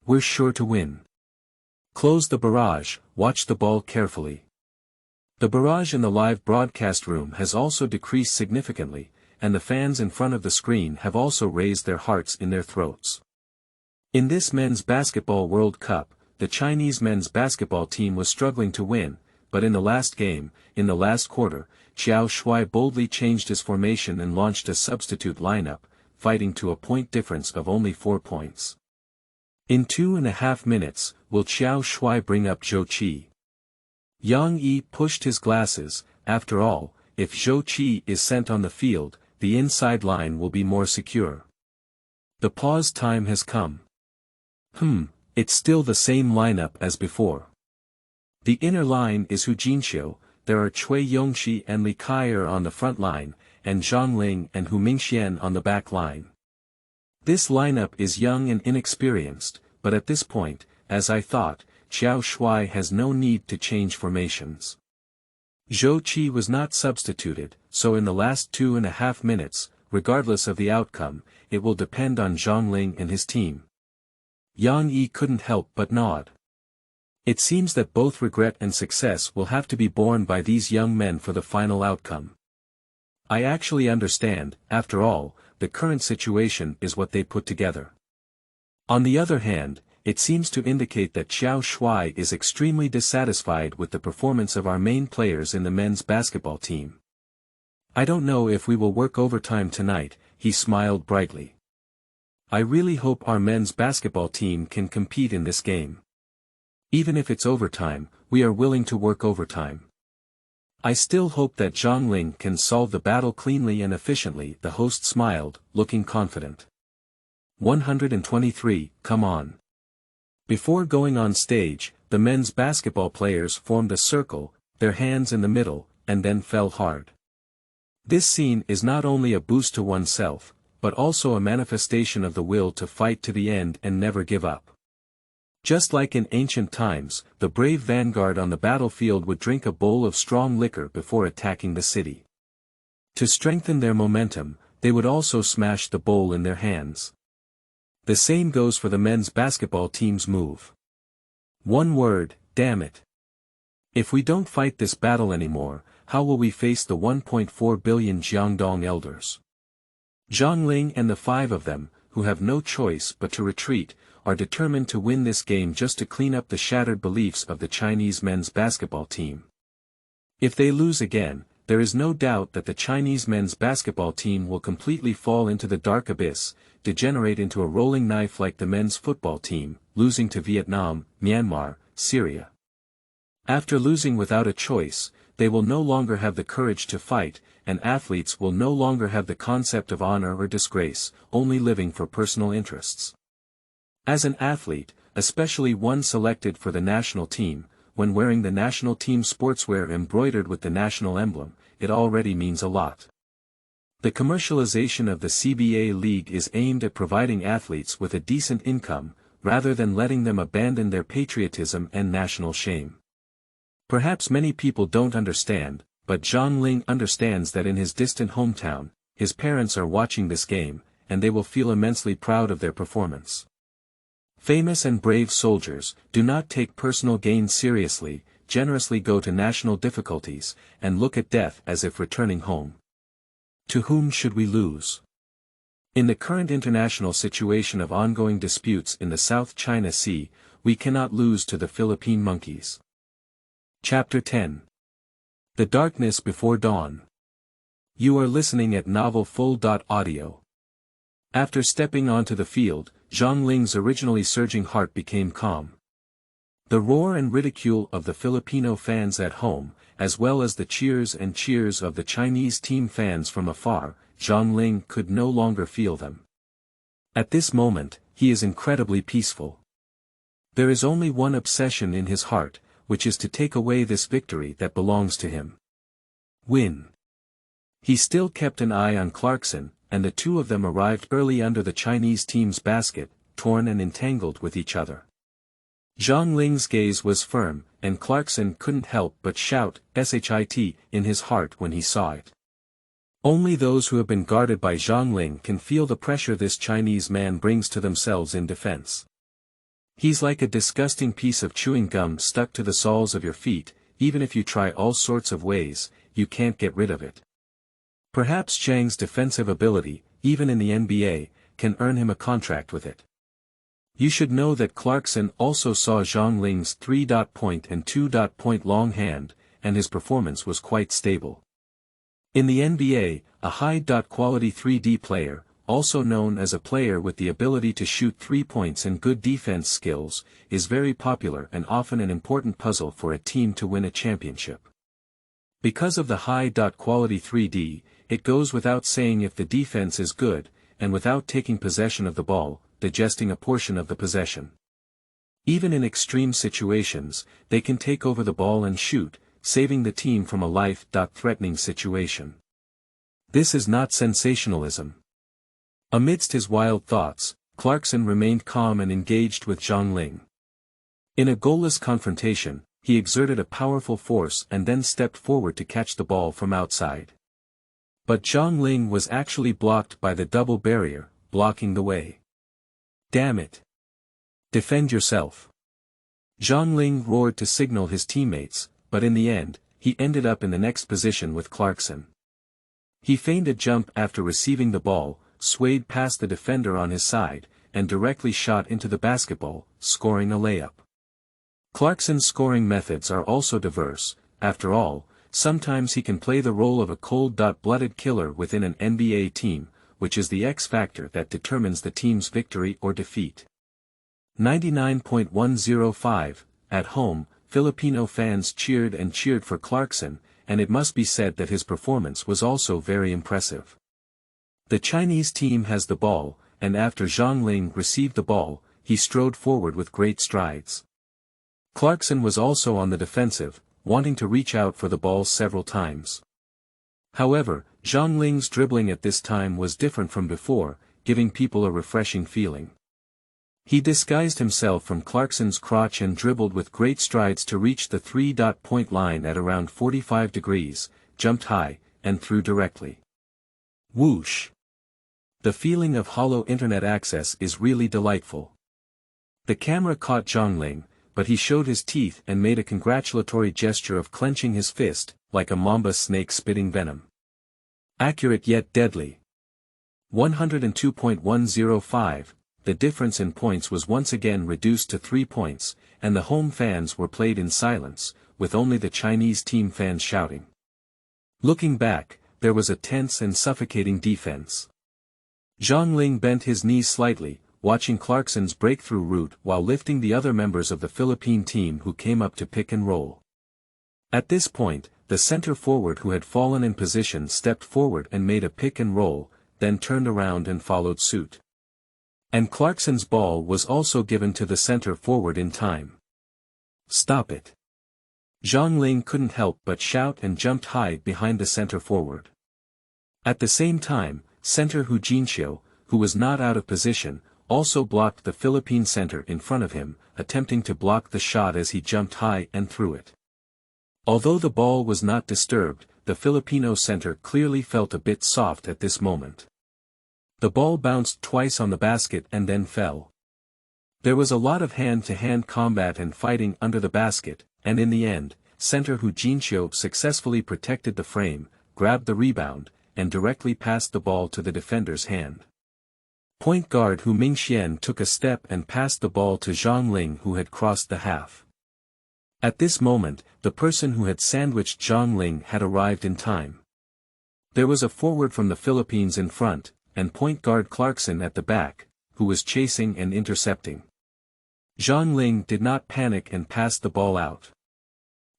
We're sure to win. Close the barrage, watch the ball carefully. The barrage in the live broadcast room has also decreased significantly, and the fans in front of the screen have also raised their hearts in their throats. In this men's basketball World Cup, the Chinese men's basketball team was struggling to win, but in the last game, in the last quarter, Qiao Shuai boldly changed his formation and launched a substitute lineup, fighting to a point difference of only 4 points. In 2.5 minutes, will Qiao Shuai bring up Zhou Qi? Yang Yi pushed his glasses. After all, if Zhou Qi is sent on the field, the inside line will be more secure. The pause time has come. It's still the same lineup as before. The inner line is Hu Jinxiu, there are Cui Yongxi and Li Kaier on the front line, and Zhang Ling and Hu Mingxian on the back line. This lineup is young and inexperienced, but at this point, as I thought, Qiao Shuai has no need to change formations. Zhou Qi was not substituted, so in the last 2.5 minutes, regardless of the outcome, it will depend on Zhang Ling and his team. Yang Yi couldn't help but nod. It seems that both regret and success will have to be borne by these young men for the final outcome. I actually understand, after all, the current situation is what they put together. On the other hand, it seems to indicate that Qiao Shuai is extremely dissatisfied with the performance of our main players in the men's basketball team. I don't know if we will work overtime tonight, he smiled brightly. I really hope our men's basketball team can compete in this game. Even if it's overtime, we are willing to work overtime. I still hope that Zhang Ling can solve the battle cleanly and efficiently, the host smiled, looking confident. 123, come on. Before going on stage, the men's basketball players formed a circle, their hands in the middle, and then fell hard. This scene is not only a boost to oneself, but also a manifestation of the will to fight to the end and never give up. Just like in ancient times, the brave vanguard on the battlefield would drink a bowl of strong liquor before attacking the city. To strengthen their momentum, they would also smash the bowl in their hands. The same goes for the men's basketball team's move. One word, damn it. If we don't fight this battle anymore, how will we face the 1.4 billion Jiangdong elders? Zhang Ling and the 5 of them, who have no choice but to retreat, are determined to win this game just to clean up the shattered beliefs of the Chinese men's basketball team. If they lose again, there is no doubt that the Chinese men's basketball team will completely fall into the dark abyss, degenerate into a rolling knife like the men's football team, losing to Vietnam, Myanmar, Syria. After losing without a choice, they will no longer have the courage to fight, and athletes will no longer have the concept of honor or disgrace, only living for personal interests. As an athlete, especially one selected for the national team, when wearing the national team sportswear embroidered with the national emblem, it already means a lot. The commercialization of the CBA League is aimed at providing athletes with a decent income, rather than letting them abandon their patriotism and national shame. Perhaps many people don't understand, but Zhang Ling understands that in his distant hometown, his parents are watching this game, and they will feel immensely proud of their performance. Famous and brave soldiers do not take personal gain seriously, generously go to national difficulties, and look at death as if returning home. To whom should we lose? In the current international situation of ongoing disputes in the South China Sea, we cannot lose to the Philippine monkeys. Chapter 10. The Darkness Before Dawn. You are listening at Novel Full.audio. After stepping onto the field, Zhang Ling's originally surging heart became calm. The roar and ridicule of the Filipino fans at home, as well as the cheers and cheers of the Chinese team fans from afar, Zhang Ling could no longer feel them. At this moment, he is incredibly peaceful. There is only one obsession in his heart, which is to take away this victory that belongs to him. Win. He still kept an eye on Clarkson, and the two of them arrived early under the Chinese team's basket, torn and entangled with each other. Zhang Ling's gaze was firm, and Clarkson couldn't help but shout "shit" in his heart when he saw it. Only those who have been guarded by Zhang Ling can feel the pressure this Chinese man brings to themselves in defense. He's like a disgusting piece of chewing gum stuck to the soles of your feet. Even if you try all sorts of ways, you can't get rid of it. Perhaps Zhang's defensive ability, even in the NBA, can earn him a contract with it. You should know that Clarkson also saw Zhang Ling's 3-point and 2-point long hand, and his performance was quite stable. In the NBA, a high-quality 3D player, also known as a player with the ability to shoot 3 points and good defense skills, is very popular and often an important puzzle for a team to win a championship. Because of the high-quality 3D, it goes without saying if the defense is good, and without taking possession of the ball, digesting a portion of the possession. Even in extreme situations, they can take over the ball and shoot, saving the team from a life-threatening situation. This is not sensationalism. Amidst his wild thoughts, Clarkson remained calm and engaged with Zhang Ling. In a goalless confrontation, he exerted a powerful force and then stepped forward to catch the ball from outside. But Zhang Ling was actually blocked by the double barrier, blocking the way. Damn it! Defend yourself! Zhang Ling roared to signal his teammates, but in the end, he ended up in the next position with Clarkson. He feigned a jump after receiving the ball, swayed past the defender on his side, and directly shot into the basketball, scoring a layup. Clarkson's scoring methods are also diverse. After all, sometimes he can play the role of a cold-blooded killer within an NBA team, which is the X factor that determines the team's victory or defeat. 99.105, at home, Filipino fans cheered and cheered for Clarkson, and it must be said that his performance was also very impressive. The Chinese team has the ball, and after Zhang Ling received the ball, he strode forward with great strides. Clarkson was also on the defensive, wanting to reach out for the ball several times. However, Zhang Ling's dribbling at this time was different from before, giving people a refreshing feeling. He disguised himself from Clarkson's crotch and dribbled with great strides to reach the 3-point line at around 45 degrees, jumped high, and threw directly. Whoosh! The feeling of hollow internet access is really delightful. The camera caught Zhang Ling, but he showed his teeth and made a congratulatory gesture of clenching his fist, like a mamba snake spitting venom. Accurate yet deadly. 102.105, the difference in points was once again reduced to 3 points, and the home fans were played in silence, with only the Chinese team fans shouting. Looking back, there was a tense and suffocating defense. Zhang Ling bent his knees slightly, watching Clarkson's breakthrough route while lifting the other members of the Philippine team who came up to pick and roll. At this point, the center forward who had fallen in position stepped forward and made a pick and roll, then turned around and followed suit. And Clarkson's ball was also given to the center forward in time. Stop it! Zhang Ling couldn't help but shout and jumped high behind the center forward. At the same time, center Hu Jinxiu, who was not out of position, also blocked the Philippine center in front of him, attempting to block the shot as he jumped high and threw it. Although the ball was not disturbed, the Filipino center clearly felt a bit soft at this moment. The ball bounced twice on the basket and then fell. There was a lot of hand-to-hand combat and fighting under the basket, and in the end, center Hu Jinxiu successfully protected the frame, grabbed the rebound, and directly passed the ball to the defender's hand. Point guard Hu Mingxian took a step and passed the ball to Zhang Ling, who had crossed the half. At this moment, the person who had sandwiched Zhang Ling had arrived in time. There was a forward from the Philippines in front, and point guard Clarkson at the back, who was chasing and intercepting. Zhang Ling did not panic and passed the ball out.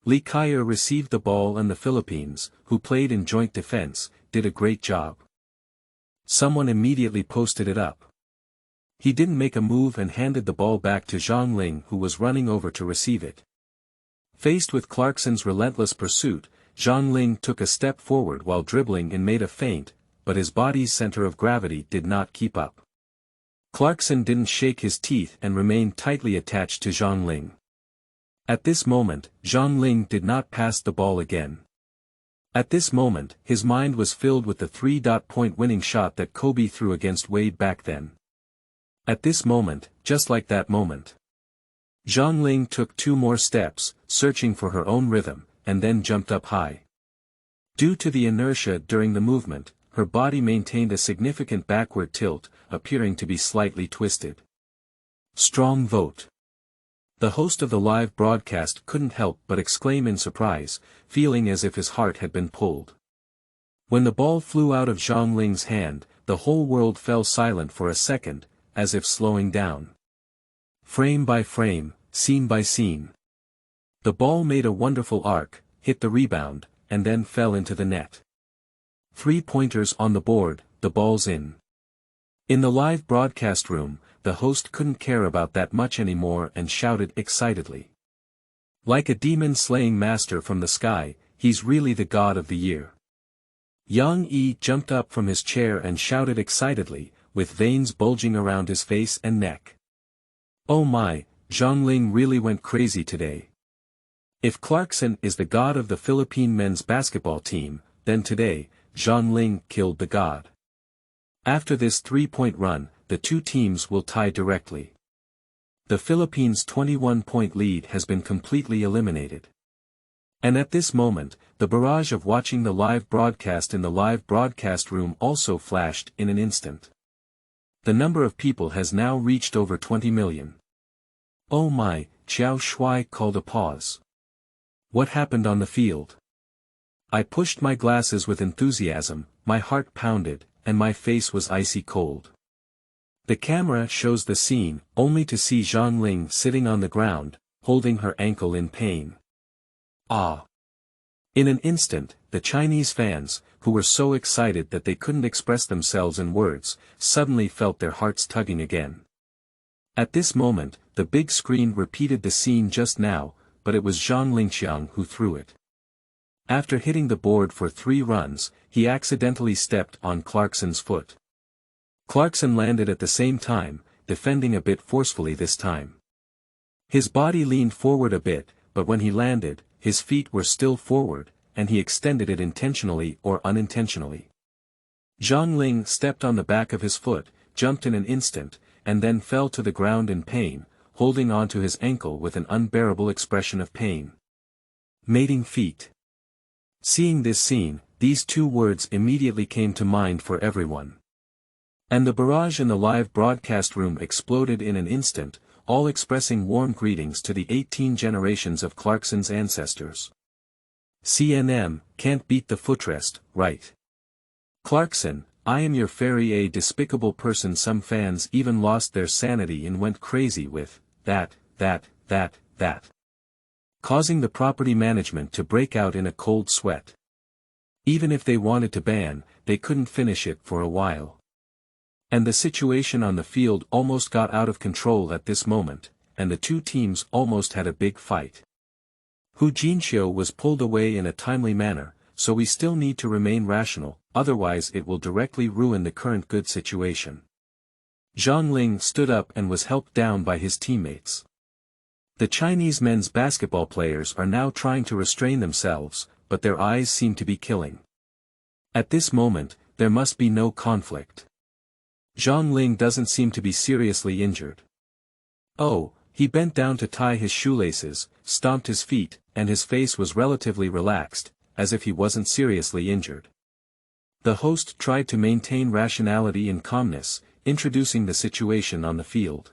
Li Kaya received the ball, and the Philippines, who played in joint defense, did a great job. Someone immediately posted it up. He didn't make a move and handed the ball back to Zhang Ling, who was running over to receive it. Faced with Clarkson's relentless pursuit, Zhang Ling took a step forward while dribbling and made a feint, but his body's center of gravity did not keep up. Clarkson didn't shake his teeth and remained tightly attached to Zhang Ling. At this moment, Zhang Ling did not pass the ball again. At this moment, his mind was filled with the 3-point winning shot that Kobe threw against Wade back then. At this moment, just like that moment, Zhang Ling took 2 more steps, searching for her own rhythm, and then jumped up high. Due to the inertia during the movement, her body maintained a significant backward tilt, appearing to be slightly twisted. Strong vote. The host of the live broadcast couldn't help but exclaim in surprise, feeling as if his heart had been pulled. When the ball flew out of Zhang Ling's hand, the whole world fell silent for a second, as if slowing down. Frame by frame, scene by scene. The ball made a wonderful arc, hit the rebound, and then fell into the net. 3 pointers on the board, the ball's in. In the live broadcast room, the host couldn't care about that much anymore and shouted excitedly. Like a demon-slaying master from the sky, he's really the god of the year. Yang Yi jumped up from his chair and shouted excitedly, with veins bulging around his face and neck. Oh my, Zhang Ling really went crazy today. If Clarkson is the god of the Philippine men's basketball team, then today, Zhang Ling killed the god. After this 3-point run, the 2 teams will tie directly. The Philippines' 21-point lead has been completely eliminated. And at this moment, the barrage of watching the live broadcast in the live broadcast room also flashed in an instant. The number of people has now reached over 20 million. Oh my, Qiao Shuai called a pause. What happened on the field? I pushed my glasses with enthusiasm, my heart pounded, and my face was icy cold. The camera shows the scene, only to see Zhang Ling sitting on the ground, holding her ankle in pain. Ah! In an instant, the Chinese fans, who were so excited that they couldn't express themselves in words, suddenly felt their hearts tugging again. At this moment, the big screen repeated the scene just now, but it was Zhang Lingqiang who threw it. After hitting the board for 3 runs, he accidentally stepped on Clarkson's foot. Clarkson landed at the same time, defending a bit forcefully this time. His body leaned forward a bit, but when he landed, his feet were still forward, and he extended it intentionally or unintentionally. Zhang Ling stepped on the back of his foot, jumped in an instant, and then fell to the ground in pain, holding on to his ankle with an unbearable expression of pain. Mating feet. Seeing this scene, these 2 words immediately came to mind for everyone. And the barrage in the live broadcast room exploded in an instant, all expressing warm greetings to the 18 generations of Clarkson's ancestors. CNM, can't beat the footrest, right? Clarkson, I am your fairy, a despicable person. Some fans even lost their sanity and went crazy with, that, causing the property management to break out in a cold sweat. Even if they wanted to ban, they couldn't finish it for a while. And the situation on the field almost got out of control at this moment, and the 2 teams almost had a big fight. Hu Jinxiu was pulled away in a timely manner, so we still need to remain rational, otherwise it will directly ruin the current good situation. Zhang Ling stood up and was helped down by his teammates. The Chinese men's basketball players are now trying to restrain themselves, but their eyes seem to be killing. At this moment, there must be no conflict. Zhang Ling doesn't seem to be seriously injured. Oh, he bent down to tie his shoelaces, stomped his feet, and his face was relatively relaxed, as if he wasn't seriously injured. The host tried to maintain rationality and calmness, introducing the situation on the field.